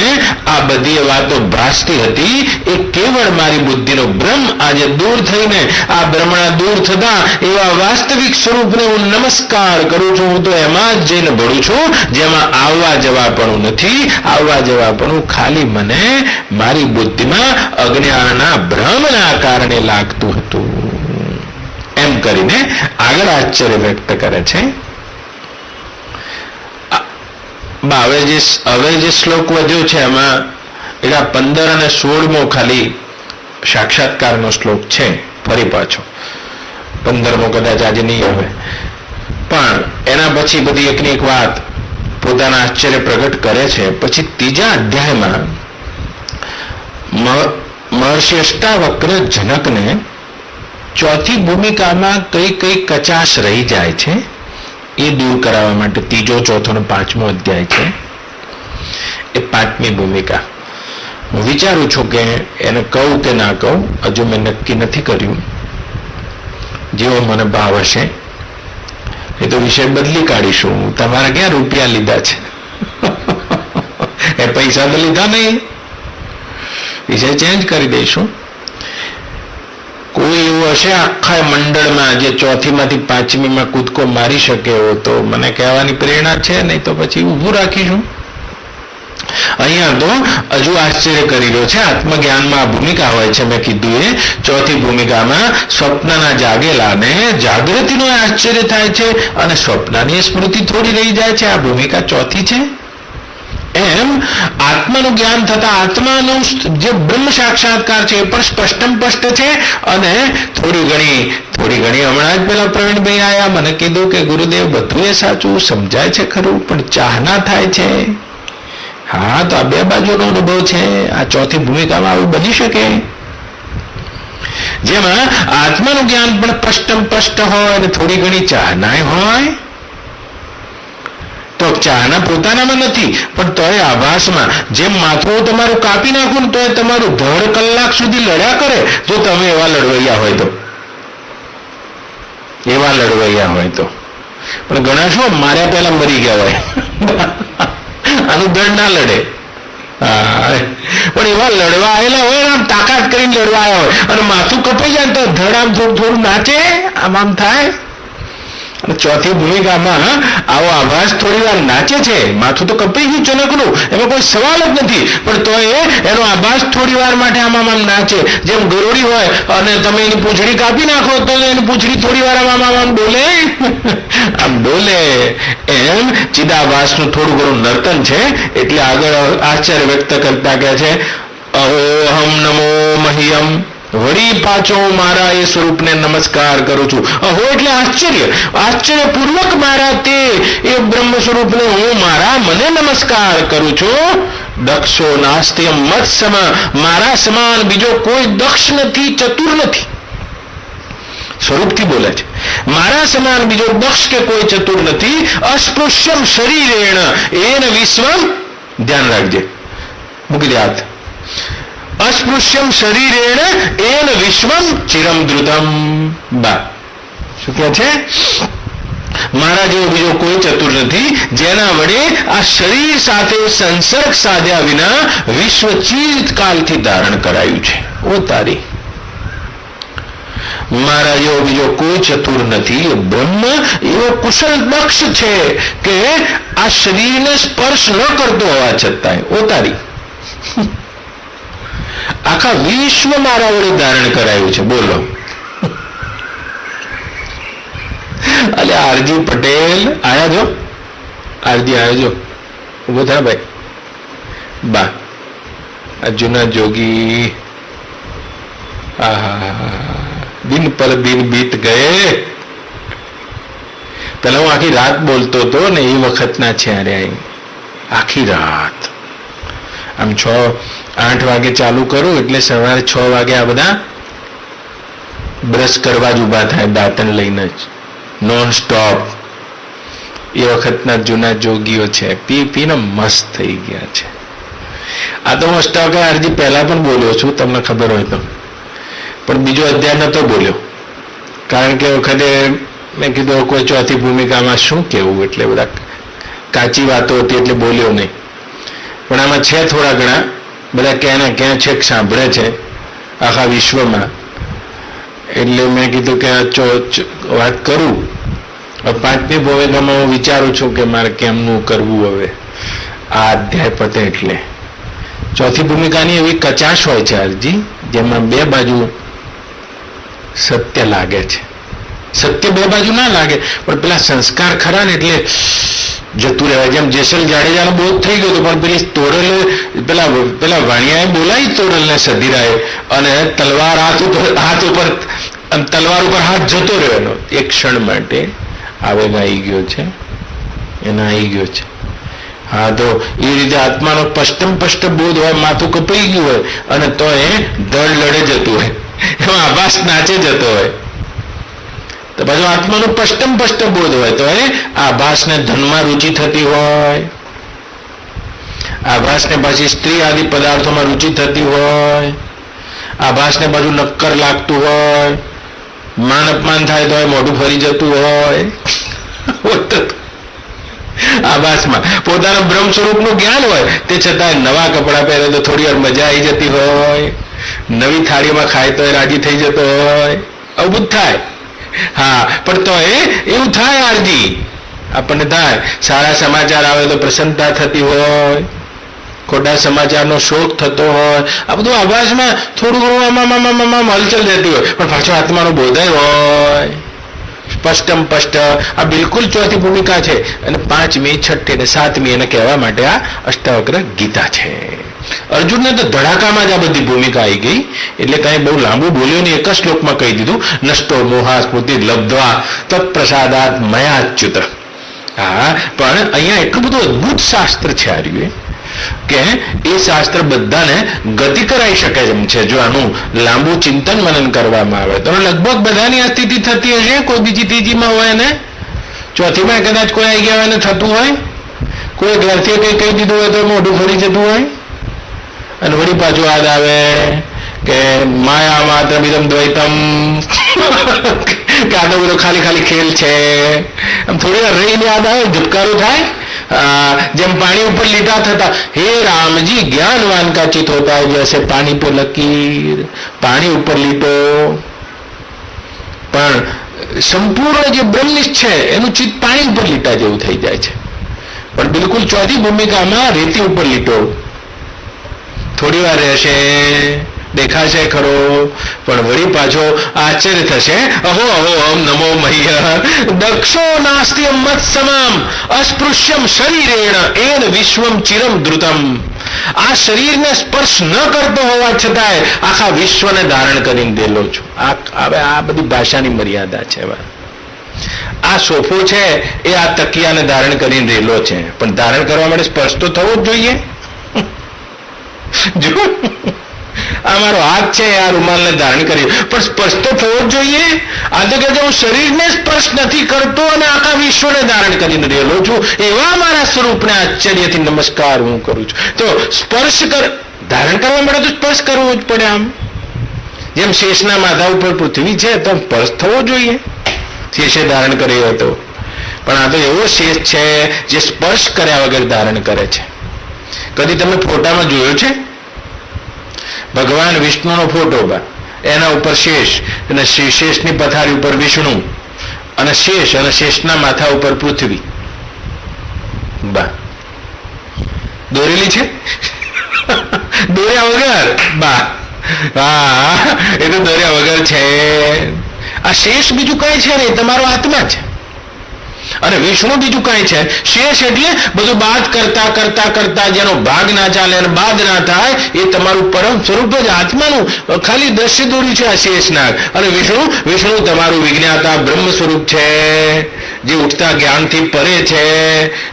આ બધી વાતો ભાસતી હતી. એ કેવળ મારી બુદ્ધિનો ભ્રમ આજે દૂર થઈને આ ભ્રમણા દૂર થતા એવા વાસ્તવિક સ્વરૂપને હું નમસ્કાર કરું છું. હું તો એમાં જ જઈને ભળું છું જેમાં આવવા જવાપણું નથી. આવવા જવાપણું ખાલી મને મારી બુદ્ધિમાં અજ્ઞાનના ભ્રમના કારણે લાગતું હતું. એમ કરીને આગળ આશ્ચર્ય વ્યક્ત કરે છે. હવે જે શ્લોક વધ્યો છે એમાં એના 15 અને 16મો ખાલી સાક્ષાત્કારનો શ્લોક છે. ફરી પાછો 15મો કદાચ આજે નહીં આવે, પણ એના પછી બધી એકની એક વાત પોતાના આશ્ચર્ય પ્રગટ કરે છે. પછી 3જા અધ્યાયમાં મહર્ષિ અષ્ટાવક્ર જનકને ચોથી ભૂમિકામાં કઈ કઈ કચાશ રહી જાય છે એ દૂર કરાવવા માટે 3જો, 4થો અને 5મો અધ્યાય છે. એ 5મી ભૂમિકા. હું વિચારું છું કે એને કહું કે ના કહું, હજુ મેં નક્કી નથી કર્યું. જેવો મને ભાવ હશે એ તો વિષય બદલી કાઢીશું. તમારા ક્યાં રૂપિયા લીધા છે? એ પૈસા તો લીધા નહીં, વિષય ચેન્જ કરી દઈશું. કોઈ એવું હશે આખા મંડળમાં જે 4થીમાંથી 5મીમાં કૂદકો મારી શકે એવો તો મને કહેવાની પ્રેરણા છે, નહીં તો પછી ઊભું રાખીશું. અહીંયા તો હજુ આશ્ચર્ય કરી રહ્યો છે. આત્મજ્ઞાનમાં આ ભૂમિકા હોય છે. મેં કીધું એ 4થી ભૂમિકામાં સ્વપ્નના જાગેલાને જાગૃતિનો આશ્ચર્ય થાય છે અને સ્વપ્નની સ્મૃતિ થોડી રહી જાય છે. આ ભૂમિકા 4થી છે. એમ આત્માનું જ્ઞાન થતા આત્માનું જે બ્રહ્મ સાક્ષાત્કાર છે એ પણ સ્પષ્ટ છે. અને થોડી ઘણી હમણાં જ પેલા પ્રવીણભાઈ આયા, મને કીધું કે ગુરુદેવ બધું એ સાચું સમજાય છે ખરું, પણ ચાહના થાય છે. હા, તો આ બે બાજુનો અનુભવ છે. આ 4થી ભૂમિકામાં આવું બની શકે, જેમાં આત્માનું જ્ઞાન પણ સ્પષ્ટ હોય અને થોડી ઘણી ચાહના હોય. તો ચાહના પોતાનામાં નથી, પણ તોય આભાસમાં. જેમ માથું તમારું કાપી નાખું ને તોય તમારું ધડ કલાક સુધી લડ્યા કરે. જો તમે એવા લડવૈયા હોય તો પણ ઘણા શું માર્યા પહેલા મરી ગયા હોય. આનું ધડ ના લડે. પણ એવા લડવા આવેલા હોય, આમ તાકાત કરીને લડવા આવ્યા હોય અને માથું કપાઈ જાય તો ધડ આમ થોડું નાચે, આમ થાય. અને 4થી ભૂમિકામાં આવો આભાસ થોડી વાર નાચે છે. માથું તો કપાઈ ગયું ચનકનું, એમાં કોઈ સવાલ જ નથી, પણ તો એનો આભાસ થોડી વાર માટે આમ નાચે. જેમ ગરોળી હોય અને તમે એની પૂંછડી કાપી નાખો તો એની પૂંછડી થોડી વાર આમ ડોલે, આમ ડોલે. એમ ચિદાભાસનું થોડું ઘણું નર્તન છે. એટલે આગળ આશ્ચર્ય વ્યક્ત કરતા કહે છે, અહોહમ નમો મહ્યમ. વળી પાછો મારા એ સ્વરૂપને નમસ્કાર કરું છું. અહો એટલે આશ્ચર્યપૂર્વક મારા તે એ બ્રહ્મ સ્વરૂપને હું મને નમસ્કાર કરું છું. દક્ષો નાસ્ત્યમ મત સમ. મારા સમાન બીજો કોઈ દક્ષ નથી, ચતુર નથી. સ્વરૂપથી બોલે છે. મારા સમાન બીજો દક્ષ કે કોઈ ચતુર નથી. અસ્પૃશ્યમ શરીરેણ એન વિશ્વમ. ધ્યાન રાખજે, મૂકી દે હાથ. અસ્પૃશ્યમ શરીરેણ એન વિશ્વમ ચિરમ ધૃતમ. બા શું કહે છે? મારા જેવો બીજો કોઈ ચતુર નથી જેના વડે આ શરીર સાથે સંસર્ગ સાધ્યા વિના વિશ્વ ચિરકાલથી ધારણ કરાયું છે. ઓ તારી, મારા જેવો બીજો કોઈ ચતુર નથી. બ્રહ્મ એવો કુશલ દક્ષ છે કે આ શરીરને સ્પર્શ ન કરતો હોવા છતાંય ઓ તારી આખા વિશ્વ મારા વડે ધારણ કરાયું છે. બોલો. અલે આરજી પટેલ આયા જો, આરજી આયા જો, ઉભો થા ભાઈ. બા આ જૂના જોગી, દિન પર દિન બીત ગયે. પેલા હું આખી રાત બોલતો હતો ને એ વખતના છે. અરે આખી રાત આમ 6-8 વાગે ચાલુ કરું એટલે સવારે 6 વાગે આ બધા બ્રશ કરવા જ ઉભા થાય, દાંતણ લઈને જ નોન સ્ટોપ. એ વખતના જૂના જોગીઓ છે, પી પીને મસ્ત થઈ ગયા છે. આ તો હું અષ્ટાવક્ર આરજી પહેલા પણ બોલ્યો છું, તમને ખબર હોય તો, પણ બીજો અધ્યાય નતો બોલ્યો, કારણ કે વખતે મેં કીધું કોઈ ચોથી ભૂમિકામાં શું કેવું, એટલે બધા કાચી વાતો હતી એટલે બોલ્યો નહીં. પણ આમાં છે થોડા ઘણા, બધા ક્યાં છેક સાંભળે છે આખા વિશ્વમાં, એટલે મેં કીધું કે વાત કરું. પાંચમી ભૂમિકામાં હું વિચારું છું કે મારે કેમનું કરવું હવે આ અધ્યાય પતે એટલે. ચોથી ભૂમિકાની એવી કચાશ હોય છે અરજી, જેમાં બે બાજુ સત્ય લાગે છે. સત્ય બે બાજુ ના લાગે, પણ પેલા સંસ્કાર ખરા ને એટલે જતું રહેવાય. જેમ જેસલ જાડેજાનો બોધ થઈ ગયો હતો, પણ પેલી તોરલ પેલા વાણિયાએ બોલાવી તોરલને સધીરાએ, અને તલવાર હાથ ઉપર તલવાર ઉપર હાથ જતો રહ્યો એનો એક ક્ષણ માટે આવેગ આવી ગયો છે, એના આવી ગયો છે. હા, તો એ રીતે આત્માનો સ્પષ્ટ બોધ હોય, માથું કપાઈ ગયું હોય, અને તો એ દળ લડે જતું હોય, એમાં આભાસ નાચે જતો હોય. તો પાછું આત્માનો સ્પષ્ટ બોધ હોય તો એ આભાસને ધનમાં રુચિ થતી હોય, આભાસને પાછી સ્ત્રી આદિ પદાર્થોમાં રુચિ થતી હોય, આભાસને પાછું નક્કર લાગતું હોય, માન અપમાન થાય તો મોઢું ફરી જતું હોય. આભાસમાં પોતાના બ્રહ્મ સ્વરૂપનું જ્ઞાન હોય, તે છતાં નવા કપડા પહેરે તો થોડી વાર મજા આવી જતી હોય, નવી થાળીમાં ખાય તો રાજી થઈ જતો હોય, આવું થાય. હા, પણ તો એવું થાય આરજી, આપણને થાય. સારા સમાચાર આવે તો પ્રસન્નતા થતી હોય, ખોટા સમાચારનો શોક થતો હોય, આ બધું આભાસમાં થોડું ઘણું હલચલ રહેતી હોય, પણ પાછો આત્માનો બોધાય હોય સ્પષ્ટ. આ બિલકુલ ચોથી ભૂમિકા છે, અને 5મી, 6ઠી અને 7મી એને કહેવા માટે આ અષ્ટાવક્ર ગીતા છે. અર્જુનને તો ધડાકામાં જ આ બધી ભૂમિકા આવી ગઈ, એટલે કઈ બહુ લાંબુ બોલ્યો ને, એક જ શ્લોકમાં કહી દીધું, નષ્ટો મોહા સ્મૃતિ લબ્ધ્વા તત્પ્રસાદાત મયાચ્યુત. હા, પણ અહીંયા એટલું બધું અદભુત શાસ્ત્ર છે આર્યું કે એ શાસ્ત્ર બધાને ગતિ કરાવી શકે એમ છે, જો આનું લાંબુ ચિંતન મનન કરવામાં આવે તો. લગભગ બધાની આ સ્થિતિ થતી હશે, કોઈ બીજી ત્રીજીમાં હોય ને ચોથીમાં કદાચ કોઈ આવી ગયા હોય ને થતું હોય, કોઈ ઘરથી કઈ કહી દીધું હોય તો મોઢું ફરી જતું હોય, અને વળી પાછું યાદ આવે કે માયા માત્ર વિદમ દ્વૈતમ, કે આ તો બધો ખાલી ખેલ છે. આમ થોડી વાર રહીને યાદ આવે, ઝુટકારો થાય. જેમ પાણી ઉપર લીટા થતા, હે રામજી જ્ઞાનવાન કા ચિત હોતા है जैसे पानी पे लकीर, પાણી ઉપર લીટો. પણ સંપૂર્ણ જે બ્રહ્મનિષ્ઠ છે એનું ચિત્ત પાણી ઉપર લીટા જેવું થઈ જાય છે. પણ બિલકુલ ચોથી ભૂમિકામાં રેતી ઉપર લીટો, થોડી વાર રહેશે, દેખાશે ખરો, પણ વળી પાછો આશ્ચર્ય થશે. અહો અહમ નમો મહ્ય દક્ષો નાસ્તિ મત સમામ અસ્પૃશ્યમ શરીરેણ એન વિશ્વમ ચિરમ ધૃતમ. આ શરીરને સ્પર્શ ન કરતો હોવા છતાંય આખા વિશ્વને ધારણ કરીને દેલો છું. હવે આ બધી ભાષાની મર્યાદા છે. આ સોફો છે એ આ તકિયાને ધારણ કરીને રહેલો છે, પણ ધારણ કરવા માટે સ્પર્શ તો થવો જ જોઈએ. જો આ મારો હાથ છે, આ રૂમાલને ધારણ કર્યો, પણ સ્પર્શ તો થવો જ જોઈએ. આ તો કે હું શરીરને સ્પર્શ નથી કરતો અને આખા વિશ્વને ધારણ કરીને રહેલો છું, એવા મારા સ્વરૂપને આશ્ચર્યથી નમસ્કાર હું કરું છું. તો સ્પર્શ ધારણ કરવા માટે તો સ્પર્શ કરવો જ પડે. આમ જેમ શેષના માથા ઉપર પૃથ્વી છે તો સ્પર્શ થવો જોઈએ, શેષે ધારણ કર્યો હતો. પણ આ તો એવો શેષ છે જે સ્પર્શ કર્યા વગર ધારણ કરે છે. કદી તમે ફોટામાં જોયો છે? ભગવાન વિષ્ણુનો ફોટો બા, એના ઉપર શેષ, અને શેષની પથારી ઉપર વિષ્ણુ, અને શેષના માથા ઉપર પૃથ્વી બા દોરેલી છે. દોર્યા વગર બા, હા એ તો દોર્યા વગર છે. આ શેષ બીજું કઈ છે નહીં, તમારો આત્મા છે. અને વિષ્ણુ બીજું કઈ છે? શેષ એટલે બધું બાદ કરતા જેનો ભાગ ના ચાલે અને બાદ ના થાય એ તમારું પરમ સ્વરૂપ જ આત્માનું ખાલી દ્રશ્ય દોર્યું છે આ શેષનાગ. અને વિષ્ણુ તમારું વિજ્ઞાતા બ્રહ્મ સ્વરૂપ છે, જે ઉઠતા જ્ઞાનથી પરે છે.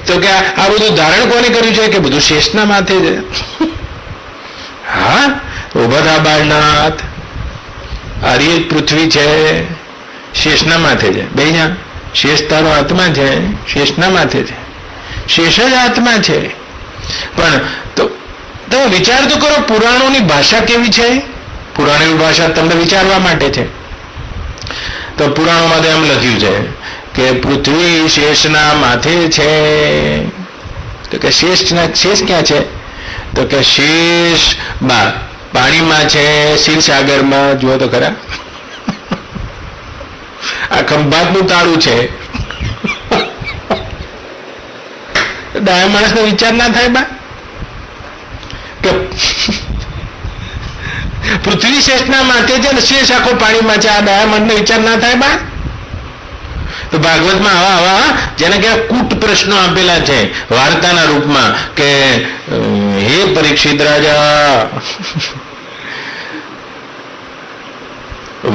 તો કે આ બધું ધારણ કોને કર્યું છે? કે બધું શેષના માથે છે. હા, ઉભા થા બાળનાથ, આર્ય પૃથ્વી છે, શેષના માથે છે. બેજા શેષ તારો આત્મા છે, શેષના માથે છે, શેષ જ આત્મા છે. પણ તો તમે વિચાર તો કરો, પુરાણોની ભાષા કેવી છે? પુરાણોની ભાષા તમને વિચારવા માટે છે. તો પુરાણોમાં તો એમ લખ્યું છે કે પૃથ્વી શેષના માથે છે. તો કે શેષ ક્યાં છે? તો કે શેષ પાણીમાં છે, ક્ષીરસાગરમાં. જુઓ તો ખરા, આ ખંભાતનું તાળું છે. ડાયા માણસનો વિચાર ના થાય બા કે પૃથ્વી શેષના માથે છે ને શેષ આખો પાણીમાં છે. આ ડાયા માણસનો વિચાર ના થાય બા. તો ભાગવતમાં આવા જેને કે કૂટ પ્રશ્નો આપેલા છે વાર્તાના રૂપમાં કે હે પરીક્ષિત રાજા,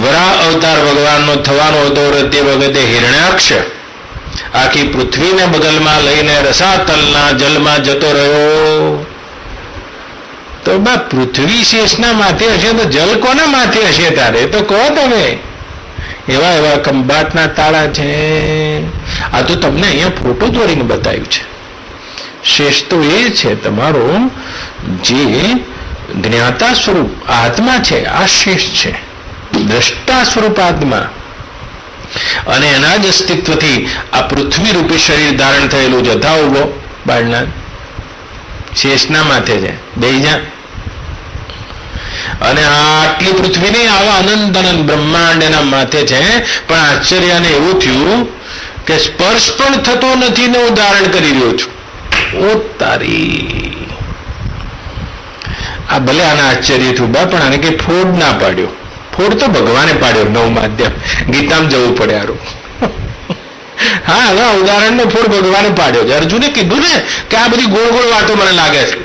વરાહ અવતાર ભગવાનનો થવાનો હતો તે વખતે હિરણ્યાક્ષ આખી પૃથ્વીને બગલમાં લઈને રસાતલના જલમાં જતો રહ્યો. તો બા પૃથ્વી શેષના માથે હશે તો જલ કોના માથે હશે? તારે તો કહો તમે. એવા એવા ખંભાતના તાળા છે. આ તો તમને અહીંયા ફોટો દોરીને બતાવ્યું છે. શેષ તો એ છે તમારો જે જ્ઞાતા સ્વરૂપ આત્મા છે. આ શેષ છે, દ્રષ્ટા સ્વરૂપ આત્મા. અને એના જ અસ્તિત્વથી આ પૃથ્વી રૂપી શરીર ધારણ થયેલું છે. થા ઉભો બાળના, શેષના માથે છે. બેજા અને આટલી પૃથ્વી નહીં, આવા અનંત અનંત બ્રહ્માંડ એના માથે છે. પણ આશ્ચર્યને એવું થયું કે સ્પર્શ પણ થતો નથી ને હું ધારણ કરી રહ્યો છું. ઓ તારી, આ ભલે આના આશ્ચર્ય થયું બા, પણ આને કઈ ફોડ ના પાડ્યો. ફોડ તો ભગવાને પાડ્યો. નવ માધ્યમ ગીતામાં જવું પડે હારું. હા, હવે ઉદાહરણનો ફોડ ભગવાને પાડ્યો છે. અર્જુને કીધું ને કે આ બધી ગોળ ગોળ વાતો મને લાગે છે.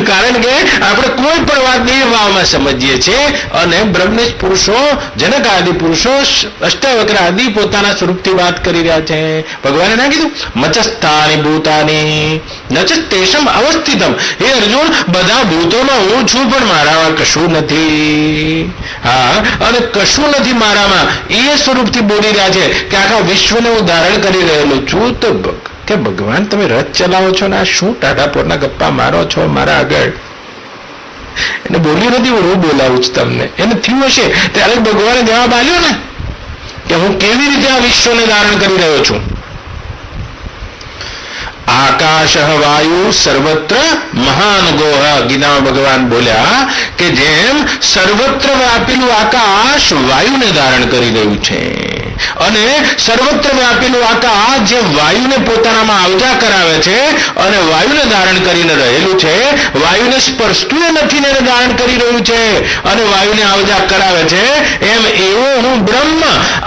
કારણ કે આપણે કોઈ પણ વાત એ ભાવમાં સમજીએ છીએ. અને બ્રહ્મનિષ્ઠ પુરુષો, જનક આદિ પુરુષો, અષ્ટાવક્ર આદિ પોતાના સ્વરૂપથી વાત કરી રહ્યા છે. ભગવાને ના કીધું મચસ્થાની ભૂતાની નચ તેષમ અવસ્થિતમ. હે અર્જુન, બધા ભૂતોમાં હું છું પણ મારામાં કશું નથી. હા, અને કશું નથી મારામાં એ સ્વરૂપથી બોલી રહ્યા છે કે આખા વિશ્વને હું ધારણ કરી રહેલો છું. તો કે ભગવાન તમે રથ ચલાવો છો ને આ શું ટાઢાપોરના ગપ્પા મારો છો મારા આગળ? એને બોલ્યું નથી, હું બોલાવું છું તમને. એને થયું હશે ત્યારે ભગવાને જવાબ આપ્યો ને કે હું કેવી રીતે આ વિશ્વને ધારણ કરી રહ્યો છું. આકાશ વાયુ સર્વત્ર મહાન ગોહ. ગીતામાં ભગવાન બોલ્યા કે જેમ સર્વત્ર વ્યાપેલું આકાશ વાયુને ધારણ કરી રહ્યું છે, અને સર્વત્ર વ્યાપેલું આકાશ જે વાયુને પોતાનામાં આવજા કરાવે છે અને વાયુને ધારણ કરીને રહેલું છે, વાયુને સ્પર્શતું નથી ને ધારણ કરી રહ્યું છે અને વાયુને આવજા કરાવે છે, એમ એવો હું બ્રહ્મ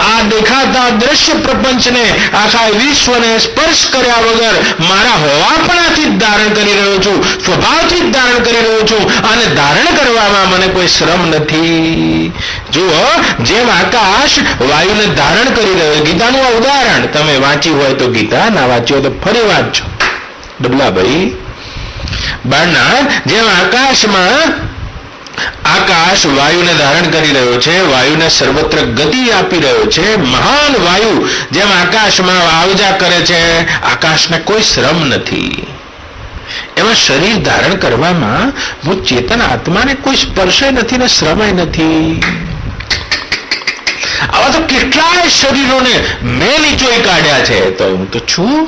આ દેખાતા દ્રશ્ય પ્રપંચને, આખા વિશ્વને સ્પર્શ કર્યા વગર મારા હોવાપણાથી જ ધારણ કરી રહ્યો છું, સ્વભાવથી જ ધારણ કરી રહ્યો છું. અને ધારણ કરવામાં મને કોઈ શ્રમ નથી. જુઓ, જેમ આકાશ વાયુને ધારણ કરી રહ્યો. ગીતાનું આ ઉદાહરણ તમે વાંચ્યું હોય તો ગીતા, ના વાંચ્યું હોય તો ફરી વાંચજો ડબલાભાઈ. બાળના જેમ આકાશમાં આકાશ વાયુને ધારણ કરી રહ્યો છે, વાયુને સર્વત્ર ગતિ આપી રહ્યો છે. મહાન વાયુ જેમ આકાશમાં આવજા કરે છે, આકાશને કોઈ શ્રમ નથી. એમાં શરીર ધારણ કરવામાં હું ચેતન આત્માને કોઈ સ્પર્શે નથી ને શ્રમય નથી. આવા તો કેટલાય શરીરોને મેં નીચોઈ કાઢ્યા છે, તો હું તો છું.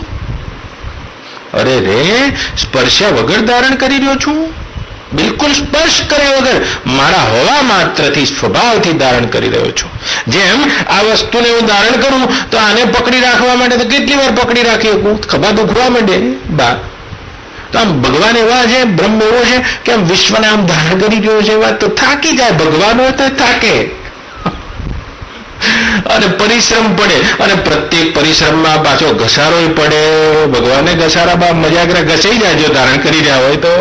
અરે રે, સ્પર્શ્યા વગર ધારણ કરી રહ્યો છું. બિલકુલ સ્પર્શ કર્યા વગર મારા હોવા માત્રથી સ્વભાવથી ધારણ કરી રહ્યો છું. જેમ આ વસ્તુને હું ધારણ કરું તો આને પકડી રાખવા માટે તો કેટલી વાર પકડી રાખી શકું? ખભા દુખવા માંડે બા. તો આમ ભગવાન એવા છે, બ્રહ્મ એવો છે કે આમ વિશ્વને આમ ધારણ કરી રહ્યો છે. એવા તો થાકી જાય. ભગવાન હોય તો થાકે અને પરિશ્રમ પડે, અને પ્રત્યેક પરિશ્રમમાં પાછો ઘસારો પડે. ભગવાને ઘસારા મજાકરા ઘસાઈ જાય જો ધારણ કરી રહ્યા હોય તો.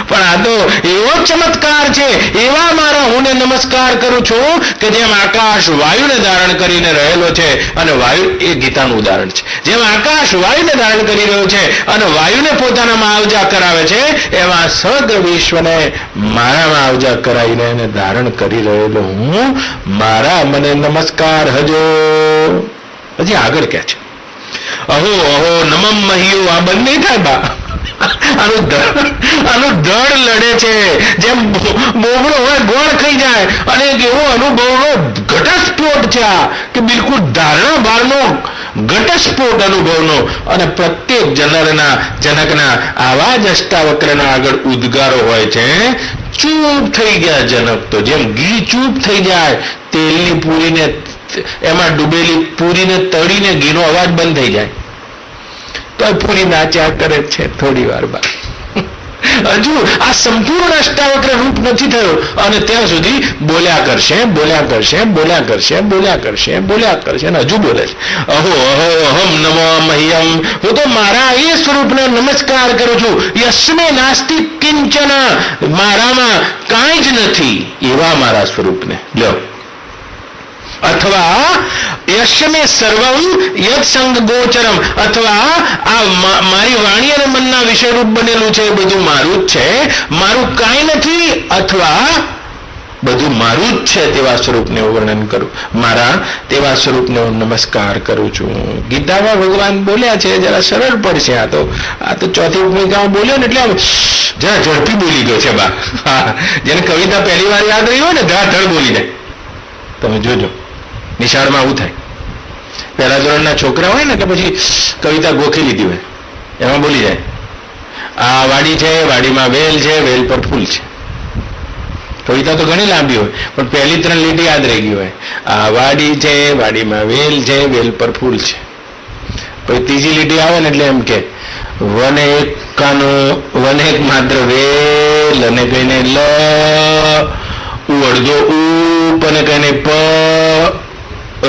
પણ આ તો એવો ચમત્કાર છે. એવા મારા હુંને નમસ્કાર કરું છું કે જેમ આકાશ વાયુને ધારણ કરીને રહેલો છે, અને વાયુ એ ગીતાનું ઉદાહરણ છે. જેમ આકાશ વાયુને ધારણ કરી રહ્યો છે અને વાયુને પોતાનામાં આવજા કરાવે છે, એવા સમગ્ર વિશ્વને મારામાં આવજા કરાવીને એને ધારણ કરી રહેલો હું, મારા મને નમસ્કાર હજો. હજી આગળ કે છે અહો અહો નમમ મહિયો આ બંધ નહીં થાય બા. આનું ધડ લડે છે. જેમ બોબડો હોય ગોળ ખાઈ જાય અને એક એવો અનુભવનો ઘટસ્ફોટ છે આ કે બિલકુલ ધારણા બહારનો ઘટસ્ફોટ અનુભવનો. અને પ્રત્યેક જનકના આવા જ અષ્ટાવક્રના આગળ ઉદ્ગારો હોય છે. ચૂપ થઈ ગયા જનક તો જેમ ઘી ચૂપ થઈ જાય, તેલની પૂરીને એમાં ડૂબેલી પૂરીને તળીને ઘીનો અવાજ બંધ થઈ જાય તો પૂરી નાચ્યા કરે છે થોડી વાર બાદ. હજુ આ સંપૂર્ણ અષ્ટાવક્ર રૂપ નથી થયો અને ત્યાં સુધી બોલ્યા કરશે બોલ્યા કરશે બોલ્યા કરશે બોલ્યા કરશે બોલ્યા કરશે અને હજુ બોલે છે અહો અહો અહમ નમો મહ્યમ. હું તો મારા એ સ્વરૂપને નમસ્કાર કરું છું. યસ્મે નાસ્તિ કિંચન, મારામાં કાંઈ જ નથી એવા મારા સ્વરૂપને. લ્યો, અથવા યશ્મે સર્વમ યદ સંગ ગોચરમ, અથવા આ મારી વાણી અને મનના વિષયરૂપ બનેલું છે એ બધું મારું જ છે, મારું કાંઈ નથી, અથવા બધું મારું જ છે તેવા સ્વરૂપને હું વર્ણન કરું. મારા તેવા સ્વરૂપને હું નમસ્કાર કરું છું. ગીતામાં ભગવાન બોલ્યા છે, જરા સરળ પડશે. આ તો ચોથી ભૂમિકામાં બોલ્યો ને એટલે જરા ઝડપી બોલી ગયો છે બા. જેને કવિતા પહેલી વાર યાદ રહી હોય ને ધડ બોલી જાય. તમે જોજો નિશાળમાં આવું થાય. પહેલા ધોરણના છોકરા હોય ને એટલે પછી કવિતા ગોખી લીધી હોય એમાં બોલી જાય, આ વાડી છે, વાડીમાં વેલ છે, વેલ પર ફૂલ છે. કવિતા તો ઘણી લાંબી હોય પણ પહેલી 3 લીટી યાદ રહી ગઈ હોય. આ વાડી છે, વાડીમાં વેલ છે, વેલ પર ફૂલ છે. પછી ત્રીજી લીટી આવે ને એટલે એમ કે વને એક કાનો વને એક માત્ર વેલ અને કહીને લ અડધો ઉપ અને કહીને પ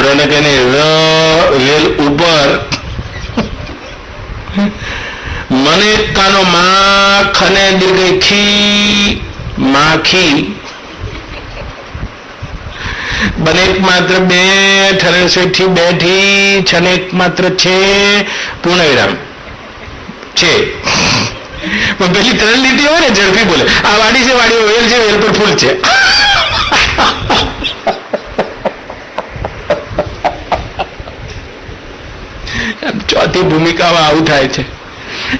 રને કહીને ર વેલ ઉપર મને કાનો માખ અને દીર્ઘ ખી માખી બનેક માત્ર બેઠ અને શેઠી બેઠી છનેક માત્ર છે પૂર્ણ વિરામ છે. પણ પેલી 3 લીટી હોય ને ઝડપી બોલે, આ વાડી છે, વાડી વેલ છે, વેલ પર ફૂલ છે. ચોથી ભૂમિકામાં આવું થાય છે.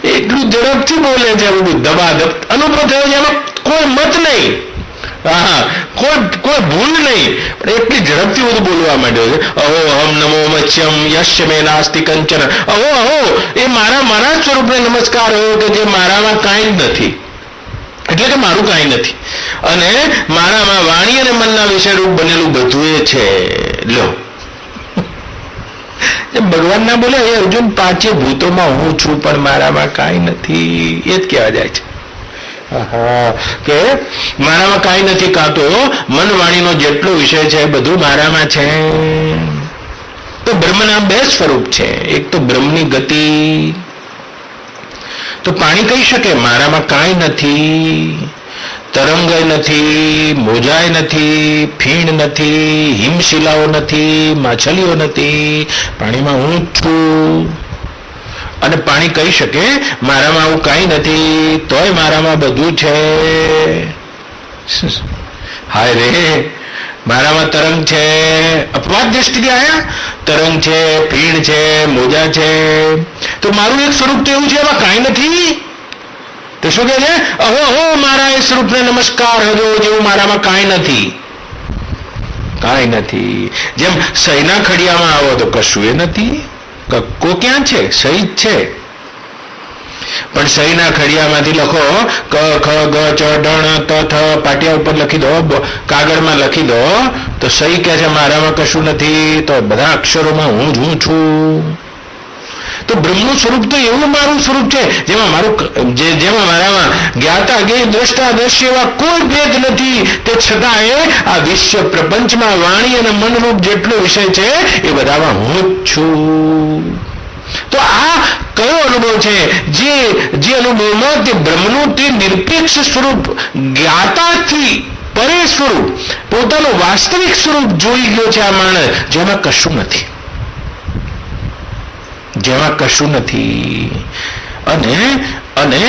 એટલું ઝડપથી બોલે છે, બધું દબાદબ અનુભવ થયો છે. એમાં કોઈ મત નહીં, હા કોઈ ભૂલ નહીં, પણ એટલી ઝડપથી બધું બોલવા માંડ્યો છે. અહો અહમ નમો મત્સ્યમ યશ્ય મે નાસ્તિ કંચન. અહો અહો એ મારા સ્વરૂપને નમસ્કાર હોય કે જે મારામાં કાંઈ જ નથી, એટલે કે મારું કાંઈ નથી, અને મારામાં વાણી અને મનના વિષયરૂપ બનેલું બધું એ છે. લો, ભગવાન ના બોલે એ અર્જુન 5 ભૂતોમાં હું છું પણ મારામાં કાંઈ નથી, એ જ કહેવા જાય છે. કે મારામાં કાંઈ નથી, કાં તો મન વાણીનો જેટલો વિષય છે બધું મારામાં છે. તો બ્રહ્મના 2 સ્વરૂપ છે. એક તો બ્રહ્મની ગતિ. તો પાણી કહી શકે મારામાં કાંઈ નથી, તરંગય નથી, મોજાય નથી, ફીણ નથી, હિમશિલાઓ નથી, માછલીઓ નથી, પાણીમાં હું જ છું. અને પાણી કહી શકે મારામાં આવું કાંઈ નથી, તોય મારામાં બધું છે. હાય રે, મારામાં તરંગ છે, અપવાદ દ્રષ્ટિથી આયા, તરંગ છે, ફીણ છે, મોજા છે, તો મારું એક સ્વરૂપ તો એવું છે એમાં કાંઈ નથી. તો શું કહે છે? અહો અહો મારા એ સ્વરૂપને નમસ્કાર હજો, જેવું મારામાં કાંઈ નથી, કાંઈ નથી. જેમ સહીના ખડિયામાં આવો તો કશું એ નથી. કક્કો ક્યાં છે? સહી જ છે, પણ સહીના ખડિયામાંથી લખો ક ખ ગ ચ ડ ત થ, પાટિયા ઉપર લખી દો, કાગળમાં લખી દો, તો સહી કહે છે મારામાં કશું નથી, તો બધા અક્ષરોમાં હું જ હું છું. તો બ્રહ્મનું સ્વરૂપ તો એવું મારું સ્વરૂપ છે જેમાં મારામાં જ્ઞાતા જ્ઞેય દ્રષ્ટા દ્રશ્ય એવા કોઈ ભેદ નથી. તે છતાંય આ વિશ્વ પ્રપંચમાં વાણી અને મનરૂપ જેટલો વિષય છે એ બધામાં હું જ છું. તો આ કયો અનુભવ છે? જે અનુભવમાં તે બ્રહ્મનું તે નિરપેક્ષ સ્વરૂપ, જ્ઞાતાથી પરે સ્વરૂપ, પોતાનું વાસ્તવિક સ્વરૂપ જોઈ ગયો છે આ માણસ, જેમાં કશું નથી, જેમાં કશું નથી. અને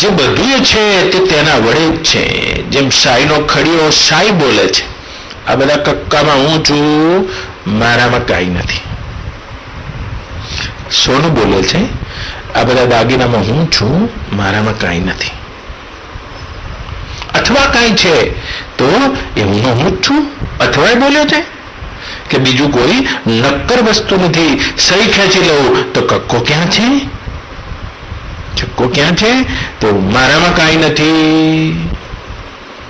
જે બધું છે તે તેના વડે જ છે. જેમ સાઈનો ખડીયો સાઈ બોલે છે, આ બધા કક્કામાં હું છું, મારામાં કાંઈ નથી. સોનું બોલે છે, આ બધા દાગીનામાં હું છું, મારામાં કાંઈ નથી. અથવા કાંઈ છે તો એ હું જ છું. અથવા એ બોલ્યો છે કે બીજું કોઈ નક્કર વસ્તુ નથી. સહી ખેંચી લઉં તો કક્કો ક્યાં છે, ચક્કો ક્યાં છે? તો મારામાં કાંઈ નથી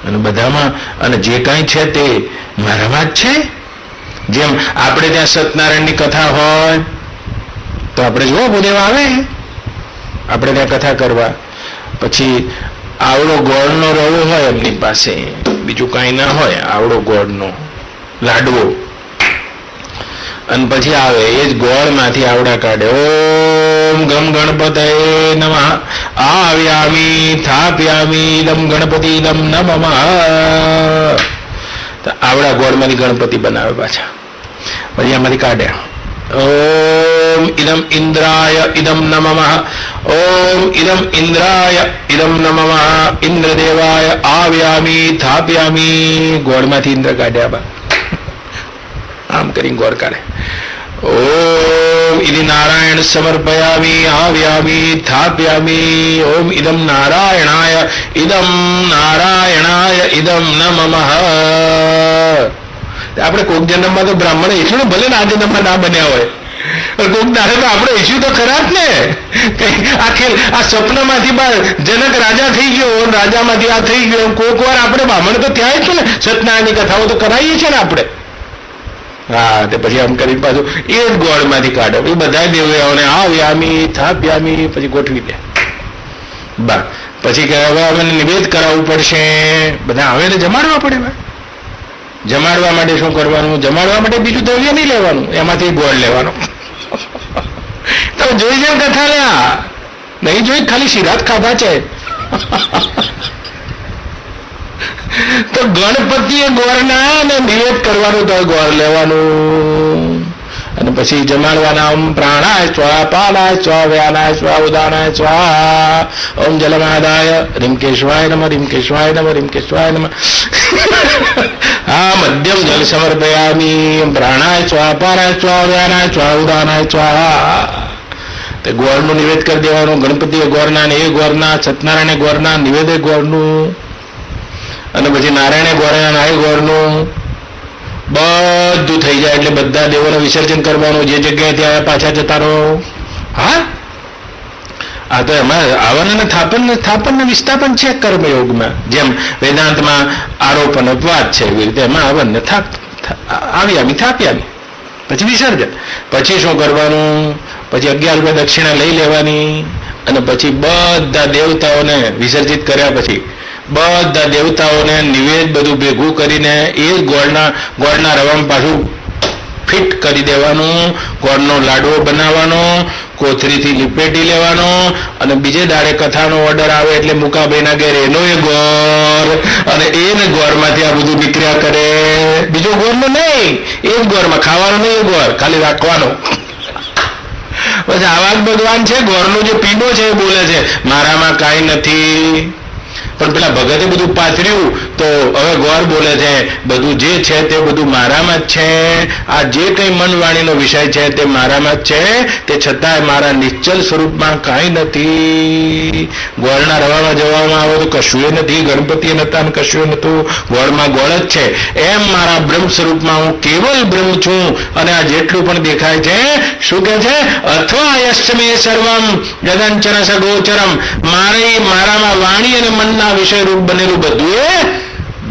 અને બધામાં, અને જે કાંઈ છે તે મારામાં જ છે. જેમ આપણે ત્યાં સત્યનારાયણની કથા હોય તો આપણે જો બોલેવા આવે, આપણે ત્યાં કથા કરવા, પછી આવડો ગોળનો રવો હોય એમની પાસે, બીજું કાંઈ ના હોય, આવડો ગોળનો લાડવો, અને પછી આવે એ જ ગોળમાંથી આવડા કાઢે, ઓમ ગમ ગણપતય નમઃ આવ્યામી થાપ્યામી દમ ગણપતિ દમ નમઃ. આવડા ગોળમાંથી ગણપતિ બનાવે પાછા, પછી આમાંથી કાઢ્યા, ઓમ ઇદમ ઇન્દ્રાય ઇદમ નમઃ, ઓમ ઇદમ ઇન્દ્રાય ઇદમ નમઃ, ઇન્દ્રદેવાય આવ્યામી થાપ્યામી. ગોળમાંથી ઇન્દ્ર કાઢ્યા બા, આમ કરીને ગોળ કાઢે. ઓમ ઇતિ નારાયણ સમર્પયામી આવ્યામી થાપ્યામી, ઓમ ઇદમ નારાયણાય ઇદમ નમઃ. આપણે કોક જન્મમાં તો બ્રાહ્મણ ઈશ્વર ભલે ને આ જન્મમાં ના બન્યા હોય, કોક દાડે તો આપણે ઈશ્વર તો ખરા જ ને. આખી આ સપનામાંથી બાર જનક રાજા થઈ ગયો, રાજામાંથી આ થઈ ગયો. કોક વાર આપણે બ્રાહ્મણ તો ત્યાં જ છે ને, સત્યનારાયણની કથાઓ તો કરાવીએ છીએ ને આપણે. હા, તે પછી આમ કરી પાછું એ જ ગોળમાંથી કાઢો, એ બધા દેવયાઓને આવ્યામી થાપ્યામી પછી ગોઠવી દે બા. પછી કે હવે અમે નિવેદ કરાવવું પડશે, બધા આવે ને જમાડવા પડે. જમાડવા માટે શું કરવાનું? જમાડવા માટે બીજું દ્રવ્ય નહીં લેવાનું, એમાંથી ગોળ લેવાનો. તો જોઈ જાય કથા લ્યા, નહીં જોઈ, ખાલી શિરાત ખાધા છે. તો ગણપતિએ ગોળના અને નિવેદ કરવાનું, તો ગોળ લેવાનું, અને પછી જમાડવાના. ઓમ પ્રાણાય સ્વા પાલાય સ્વા વ્યાનાય સ્વા ઉદાનાય સ્વા, ઓમ જલમાદાય રીમકેશ્વાય નમઃ રીમકેશ્વાય નમઃ રીમકેશ્વાય નમઃ. હા, મધ્યમ જલ સમર્પયામી, પ્રાણાય સ્વા પાલાય સ્વા વ્યાનાય સ્વા ઉદાનાય સ્વા. તે ગોળનું નિવેદ કરી દેવાનું. ગણપતિએ ગોળના ને એ ગોળના, સત્યનારાયણે ગોળના, નિવેદે ગોળનું, અને પછી નારાયણે ગોળના એ ગોળનું. બધું થઈ જાય એટલે બધા દેવોને વિસર્જન કરવાનું, જે જગ્યાએ ત્યાં પાછા જતા રહો. હા, આ તો એમાં આવન અને થાપન ને વિસ્થાપન છે કર્મયોગમાં. જેમ વેદાંતમાં આરોપ અને અપવાદ છે, એવી રીતે એમાં આવન ને આવ્યામી થાપ્યામી, પછી વિસર્જન. પછી શું કરવાનું? પછી 11 રૂપિયા દક્ષિણા લઈ લેવાની, અને પછી બધા દેવતાઓને વિસર્જિત કર્યા પછી બધા દેવતાઓને નિવેદ બધું ભેગું કરીને એ ગોળના રવામાં પાછું ફિટ કરી દેવાનું. ગોળનો લાડવો બનાવવાનો, કોથરીથી લીપેટી લેવાનો, અને બીજે દાડે કથાનો ઓર્ડર આવે એટલે મુકાભાઈના ઘેર એનો એ ગોળ, અને એને ગોળમાંથી આ બધું નીકળ્યા કરે. બીજો ગોળનો નહીં, એ જ ગોળમાં ખાવાનો નહીં, એ ગોળ ખાલી રાખવાનો. પછી આવા જ ભગવાન છે. ગોળનો જે પીંડો છે એ બોલે છે મારામાં કાંઈ નથી, પણ પેલા ભગતે બધું પાથર્યું તો હવે ગોળ બોલે છે બધું જે છે તે બધું મારામાં જ છે. આ જે કંઈ મન વાણીનો વિષય છે તે મારામાં જ છે, તે છતાંય મારા નિશ્ચલ સ્વરૂપમાં કાંઈ નથી. ગોળના રવામાં જવામાં આવે તો કશું નથી, ગણપતિએ નતા ને કશું નતું, ગોળમાં ગોળ જ છે. એમ મારા બ્રહ્મ સ્વરૂપમાં હું કેવલ બ્રહ્મ છું. અને આ જેટલું પણ દેખાય છે શું કે છે? અથવા યશ્ચમે સર્વમ જગંચન સગોચરમ. મારામાં વાણી અને મનના વિષય રૂપ બનેલું બધું એ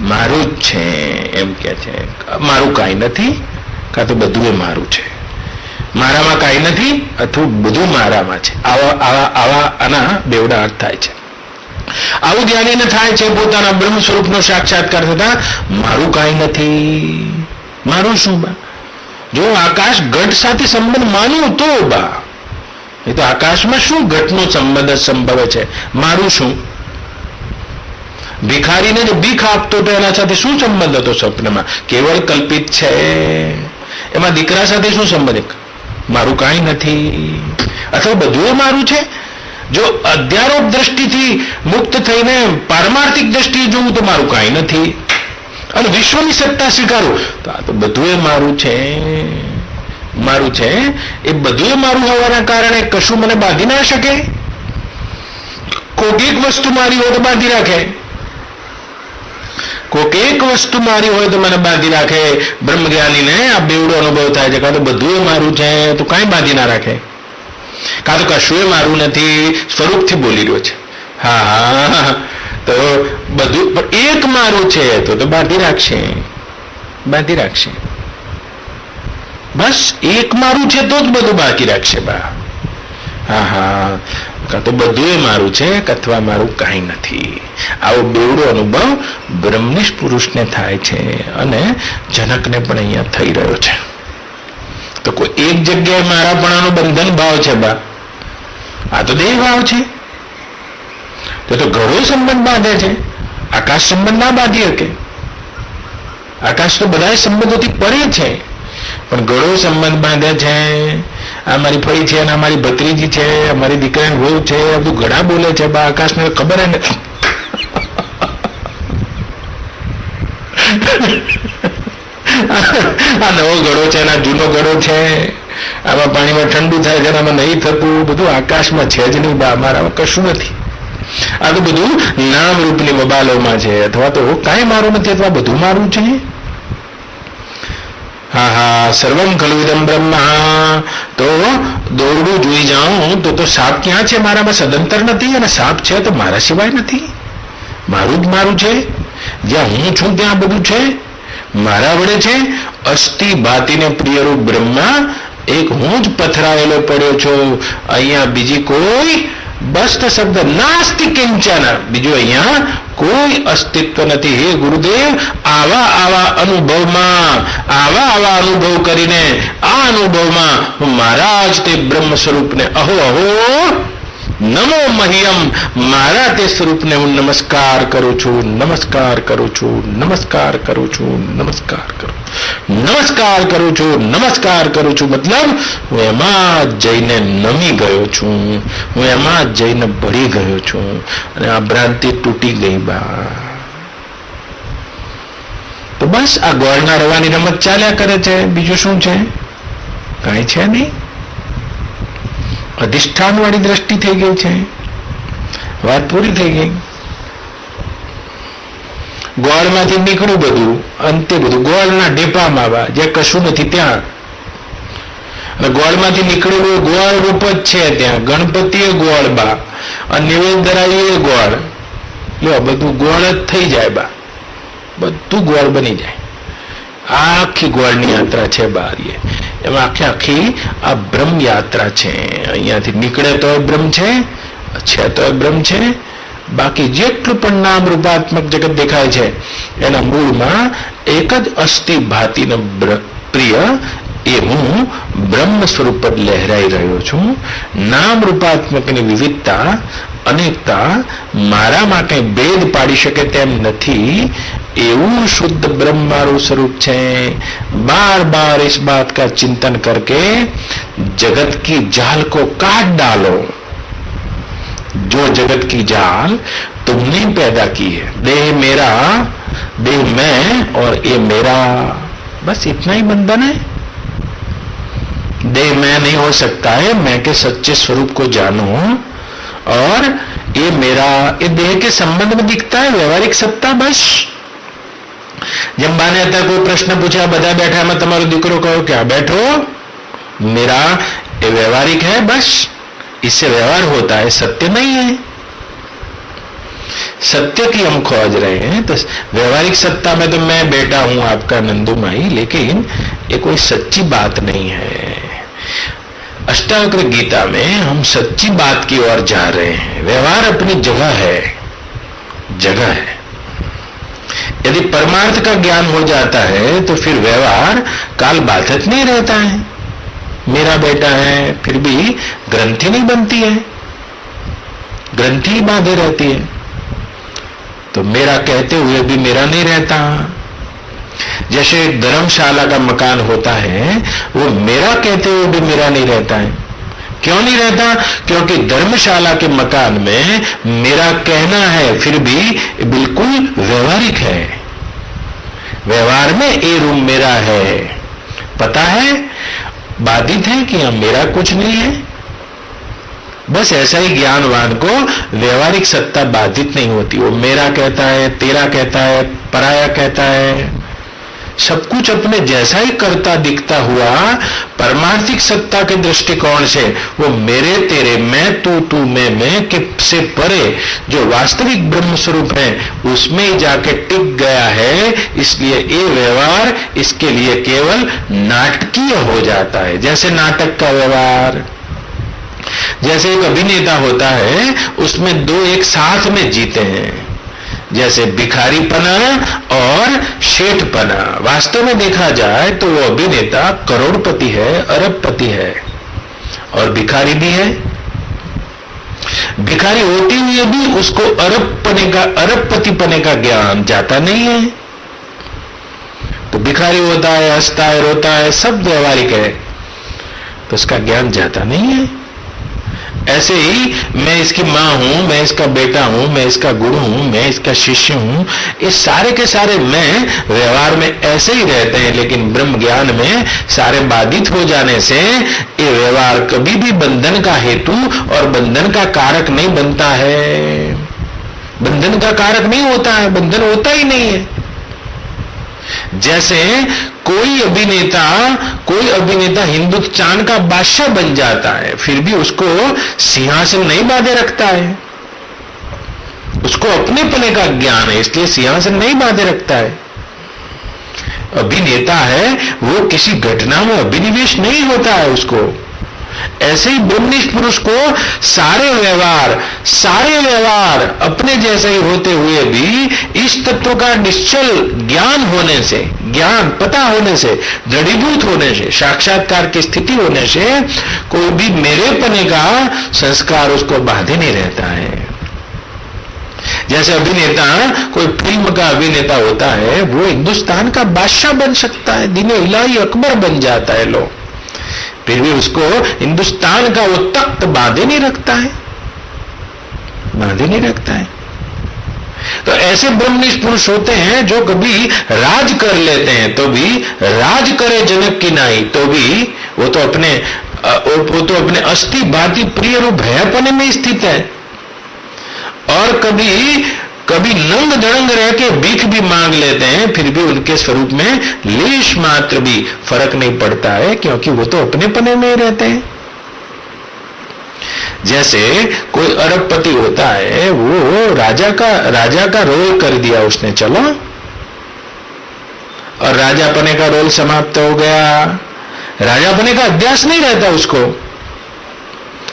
મારું જ છે એમ કે છે. મારું કાંઈ નથી, કાં તો બધું એ મારું છે. મારામાં કાંઈ નથી અથવા બધું મારામાં છે. આવા આના બેવડા અર્થ થાય છે. આવું ધ્યાનીને થાય છે પોતાના બ્રહ્મ સ્વરૂપનો સાક્ષાત્કાર થતા મારું કાંઈ નથી. મારું શું બા? જો આકાશ ઘટ સાથે સંબંધ માનું તો બા, એ તો આકાશમાં શું ઘટનો સંબંધ સંભવે છે? મારું શું? ભિખારીને જો ભીખ આપતો તો એના સાથે શું સંબંધ હતો? સ્વપ્નમાં કેવળ કલ્પિત છે. એમાં દીકરા સાથે શું સંબંધ? મારું કાંઈ નથી. અથવા બધું મારું છે. જો અધ્યારોપ દ્રષ્ટિથી મુક્ત થઈને પારમાર્થિક દ્રષ્ટિએ જોવું તો મારું કાંઈ નથી, અને વિશ્વની સત્તા સ્વીકારું તો આ તો બધું મારું છે. મારું છે એ બધું મારું હોવાના કારણે કશું મને બાંધી ના શકે. કોઈક એક વસ્તુ મારી હોય તો બાંધી રાખે, કોઈક એક વસ્તુ મારી હોય તો મને બાંધી રાખે. બ્રહ્મજ્ઞાનીને આ બેવડો અનુભવ થાય છે, કાં તો બધું મારું છે તો કાંઈ બાંધી ના રાખે, કાં તો કશું મારું નથી, સ્વરૂપથી બોલી રહ્યો છે. હા, તો બધું પણ એક મારું છે તો બાંધી રાખશે, બાંધી રાખશે. બસ એક મારું છે તો જ બધું બાકી રાખશે. બા હા હા, કાં તો બધું મારું છે અથવા મારું કાંઈ નથી. આવો બેવડો અનુભવ બ્રહ્મનિષ્ઠ પુરુષને થાય છે અને જનકને પણ અહીંયા થઈ રહ્યો છે. તો કોઈ એક જગ્યાએ મારાપણાનો બંધન ભાવ છે. બા આ તો દેહ ભાવ છે, તો ઘણો સંબંધ બાંધે છે. આકાશ સંબંધ ના બાંધી શકે. આકાશ તો બધા સંબંધોથી પરે છે, પણ ઘણો સંબંધ બાંધે છે. આ મારી ફઈ છે, આ મારી ભત્રીજી છે, અમારી દીકરાની વહુ છે, બધું ઘણા બોલે છે. બા આકાશને ખબર હે નથી. આ નવો ગળો છે, આ જૂનો ગળો છે, આમાં પાણીમાં ઠંડુ થાય છે, આમાં નહીં થતું, બધું આકાશમાં છે જ નહીં. બા મારામાં કશું નથી. આ તો બધું નામ રૂપની બબાલોમાં છે, અથવા તો કાંઈ મારું નથી, અથવા બધું મારું છે. હા હા, સર્વમ ખલુ ઇદમ બ્રહ્મા. તો દોરડું જોઈ જાઉં તો સાપ ક્યાં છે? મારામાં સદંતર નથી, અને સાપ છે તો મારા સિવાય નથી. મારું જ મારું છે. જ્યાં હું છું ત્યાં બધું છે, મારા વડે છે. અસ્થિ ભાતીને પ્રિયરૂપ બ્રહ્મા, એક હું જ પથરાયેલો પડ્યો છું. અહીંયા બીજી કોઈ બસ્ત શબ્દ નાસ્તિ કિંચન, બીજું અહીંયા કોઈ અસ્તિત્વ નથી. હે ગુરુદેવ, આવા આવા અનુભવમાં, આવા આવા અનુભવ કરીને આ અનુભવમાં હું મારા જ તે બ્રહ્મ સ્વરૂપને અહો અહો નમો મહ્યમ, મારા તે સ્વરૂપને હું નમસ્કાર કરું છું, નમસ્કાર કરું છું, નમસ્કાર કરું છું, નમસ્કાર કરું, નમસ્કાર કરું છું, નમસ્કાર કરું છું. મતલબ હું એમાં જઈને નમી ગયો છું, હું એમાં જઈને ભળી ગયો છું, અને આ ભ્રાંતિ તૂટી ગઈ. બા તો બસ આ ગોળના રવાની રમત ચાલ્યા કરે છે. બીજું શું છે? કાંઈ છે નહીં. અધિષ્ઠાન વાળી દ્રષ્ટિ થઈ ગઈ છે. વાત પૂરી થઈ ગઈ. ગોળમાંથી નીકળ્યું બધું, અંતે બધું ગોળના ઢેપામાં આવ્યા, જ્યાં કશું નથી ત્યાં. અને ગોળમાંથી નીકળેલું ગોળ રૂપ જ છે ત્યાં. ગણપતિ એ ગોળ. બા અને નિવેદ ધરાવી એ ગોળ. લ્યો, બધું ગોળ જ થઈ જાય. બા બધું ગોળ બની જાય. આખી ગોળની યાત્રા છે. બારીએ એમાં આખી આખી આ બ્રહ્મ યાત્રા છે. અહીંયાથી નીકળે તો બ્રહ્મ છે તો બ્રહ્મ છે. બાકી જેટલું પણ નામ રૂપાત્મક જગત દેખાય છે એના મૂળમાં એક જ અસ્થિ ભાતીનો પ્રિય એ હું બ્રહ્મ સ્વરૂપ જ લહેરાઈ રહ્યો છું. નામ રૂપાત્મકની વિવિધતા, અનેકતા મારામાં કઈ ભેદ પાડી શકે તેમ નથી. એવું शुद्ध ब्रह्म मारू स्वरूप है. बार बार इस बात का चिंतन करके जगत की जाल को काट डालो. जो जगत की जाल तुमने पैदा की है, देह मेरा, देह मैं और ये मेरा, बस इतना ही बंधन है. देह मैं नहीं हो सकता है. मैं के सच्चे स्वरूप को जानो, और ये मेरा, ये देह के संबंध में दिखता है व्यवहारिक सत्ता. बस जब बाने आता कोई प्रश्न पूछा, बधा बैठा, मैं तुम्हारो दीकरो कहो क्या बैठो, मेरा ये व्यवहारिक है, बस इससे व्यवहार होता है, सत्य नहीं है. सत्य की हम खोज रहे हैं. तो व्यवहारिक सत्ता में तो मैं बेटा हूं आपका नंदू माई, लेकिन ये कोई सच्ची बात नहीं है. अष्टावक्र गीता में हम सच्ची बात की ओर जा रहे हैं. व्यवहार अपनी जगह है, जगह है. यदि परमार्थ का ज्ञान हो जाता है तो फिर व्यवहार काल बाधित नहीं रहता है. मेरा बेटा है, फिर भी ग्रंथि नहीं बनती है, ग्रंथि बांधे रहती है. तो मेरा कहते हुए भी मेरा नहीं रहता. जैसे एक धर्मशाला का मकान होता है, वो मेरा कहते हुए भी मेरा नहीं रहता है. क्यों नहीं रहता? क्योंकि धर्मशाला के मकान में मेरा कहना है, फिर भी बिल्कुल व्यवहारिक है. व्यवहार में ये रूम मेरा है, पता है. बाधित है कि मेरा कुछ नहीं है। बस ऐसा ही ज्ञानवान को व्यवहारिक सत्ता बाधित नहीं होती। वो मेरा कहता है, तेरा कहता है, पराया कहता है, सब कुछ अपने जैसा ही करता दिखता हुआ परमार्थिक सत्ता के दृष्टिकोण से वो मेरे तेरे, मैं तू मैं के से परे जो वास्तविक ब्रह्म स्वरूप है उसमें ही जाके टिक गया है। इसलिए ये व्यवहार इसके लिए केवल नाटकीय हो जाता है। जैसे नाटक का व्यवहार, जैसे एक अभिनेता होता है, उसमें दो एक साथ में जीते हैं, जैसे भिखारीपना और शेठपना। वास्तव में देखा जाए तो वो अभिनेता करोड़पति है, अरबपति है और भिखारी भी है। भिखारी होते हुए भी उसको अरबपति पने का ज्ञान जाता नहीं है। तो भिखारी होता है, हंसता है, रोता है, सब व्यवहारिक है, तो उसका ज्ञान जाता नहीं है। ऐसे ही मैं इसकी मां हूं, मैं इसका बेटा हूं, मैं इसका गुरु हूं, मैं इसका शिष्य हूं, ये सारे के सारे मैं व्यवहार में ऐसे ही रहते हैं। लेकिन ब्रह्म ज्ञान में सारे बाधित हो जाने से ये व्यवहार कभी भी बंधन का हेतु और बंधन का कारक नहीं बनता है। बंधन का कारक नहीं होता है, बंधन होता ही नहीं है। जैसे कोई अभिनेता हिंदुस्तान का बादशाह बन जाता है, फिर भी उसको सिंहासन नहीं बांधे रखता है। उसको अपने पने का ज्ञान है, इसलिए सिंहासन नहीं बांधे रखता है। अभिनेता है, वो किसी घटना में अभिनिवेश नहीं होता है उसको। ऐसे ही ब्रह्मनिष्ठ पुरुष को सारे व्यवहार अपने जैसे ही होते हुए भी इस तत्व का निश्चल ज्ञान होने से, ज्ञान पता होने से, दृढ़ीभूत होने से, साक्षात्कार की स्थिति होने से कोई भी मेरेपने का संस्कार उसको बाधे नहीं रहता है। जैसे अभिनेता, कोई फिल्म का अभिनेता होता है, वो हिंदुस्तान का बादशाह बन सकता है, दीने इलाही अकबर बन जाता है लोग, फिर भी उसको हिंदुस्तान का वो तख्त बांधे नहीं रखता है, बांधे नहीं रखता है। तो ऐसे ब्रह्मनिष्ठ पुरुष होते हैं जो कभी राज कर लेते हैं तो भी राज करे जनक की नाई, तो भी वो तो अपने अस्थि भांति प्रिय रूप भयपने में स्थित है। और कभी नंग धड़ंग रह के भीख भी मांग लेते हैं, फिर भी उनके स्वरूप में लेश मात्र भी फर्क नहीं पड़ता है, क्योंकि वो तो अपने पने में ही रहते हैं। जैसे कोई अरबपति होता है, वो राजा का रोल कर दिया उसने, चलो, और राजापने का रोल समाप्त हो गया, राजापने का अध्यास नहीं रहता उसको।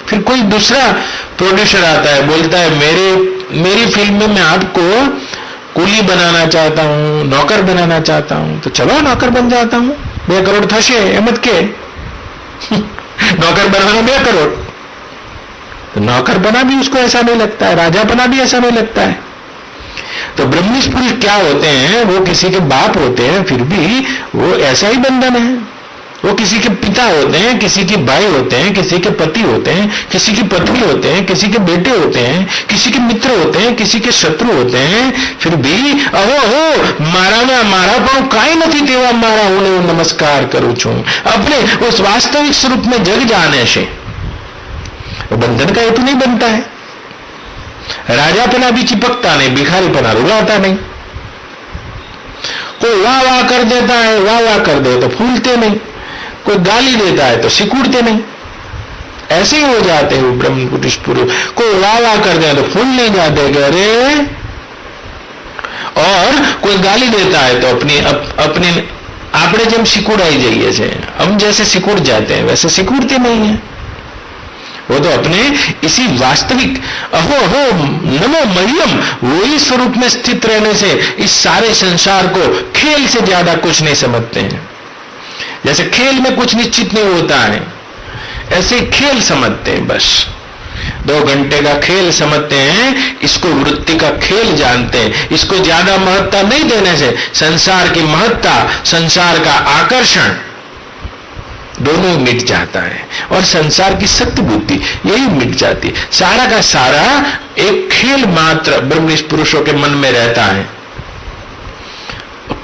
फिर कोई दूसरा प्रोड्यूसर आता है, बोलता है मेरी फिल्म में मैं आपको कुली बनाना चाहता हूं, नौकर बनाना चाहता हूं, तो चलो नौकर बन जाता हूं, 2 करोड़ थशे एमत के नौकर बनाना 2 करोड़। तो नौकर बना भी उसको ऐसा नहीं लगता है, राजा बना भी ऐसा नहीं लगता है। तो ब्रह्मनिष्ठ पुरुष क्या होते हैं, वो किसी के बाप होते हैं, फिर भी वो ऐसा ही बंधन है। वो किसी के पिता होते हैं, किसी के भाई होते हैं, किसी के पति होते हैं, किसी की पत्नी होते हैं, किसी के बेटे होते हैं, किसी के मित्र होते हैं, किसी के शत्रु होते हैं, फिर भी अहो मारा पण काई नहीं तेवा मारा हूं नमस्कार करूं छू। अपने उस वास्तविक स्वरूप में जग जाने से बंधन का हेतु नहीं बनता है। राजापना भी चिपकता नहीं, भिखारीपना रुलाता नहीं। कोई वाह वाह कर देता है, वाह वाह कर दे तो फूलते नहीं, कोई गाली देता है तो सिकुड़ते नहीं। ऐसे ही हो जाते हैं ब्रह्म पुरुष। कोई वाह वाह कर दे तो फूल नहीं जाते, अरे, और कोई गाली देता है तो अपने आपने जब सिकुड़ाई जाइए से हम जैसे सिकुड़ जाते हैं वैसे सिकुड़ते नहीं है। वो तो अपने इसी वास्तविक अहो नमो मह्यम वही स्वरूप में स्थित रहने से इस सारे संसार को खेल से ज्यादा कुछ नहीं समझते हैं। जैसे खेल में कुछ निश्चित नहीं होता है, ऐसे खेल समझते हैं, बस 2 घंटे का खेल समझते हैं, इसको वृत्ति का खेल जानते हैं। इसको ज्यादा महत्ता नहीं देने से संसार की महत्ता, संसार का आकर्षण दोनों मिट जाता है और संसार की सत्य बुद्धि यही मिट जाती है। सारा का सारा एक खेल मात्र ब्रह्मनिष्ठ पुरुषों के मन में रहता है।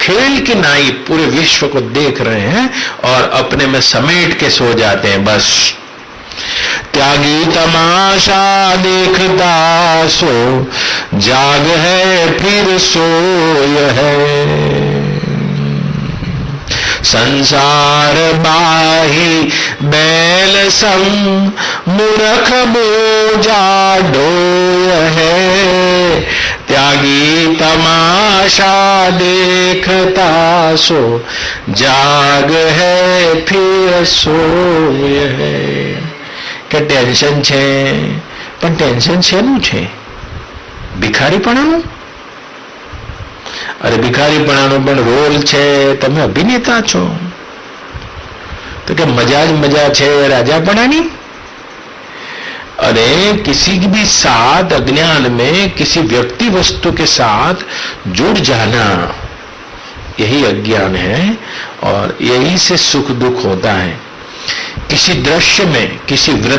खेल की नाई पूरे विश्व को देख रहे हैं और अपने में समेट के सो जाते हैं। बस त्यागी तमाशा देखता सो जाग है फिर सोय है। संसार बाही बैल सम मूर्ख बोझा ढोय है। त्यागी तमाशा देखता सो जाग है फिर सोय है। કે ટેન્શન છે, પણ ટેન્શન શેનું છે? ભિખારીપણાનું? અરે ભિખારીપણાનો પણ રોલ છે, તમે અભિનેતા છો। तो क्या मजा છે राजापणानी? अरे किसी भी साथ अज्ञान में किसी व्यक्ति वस्तु के साथ जुड़ जाना, यही अज्ञान है और यही से सुख दुख होता है। किसी दृश्य में, किसी वृत्त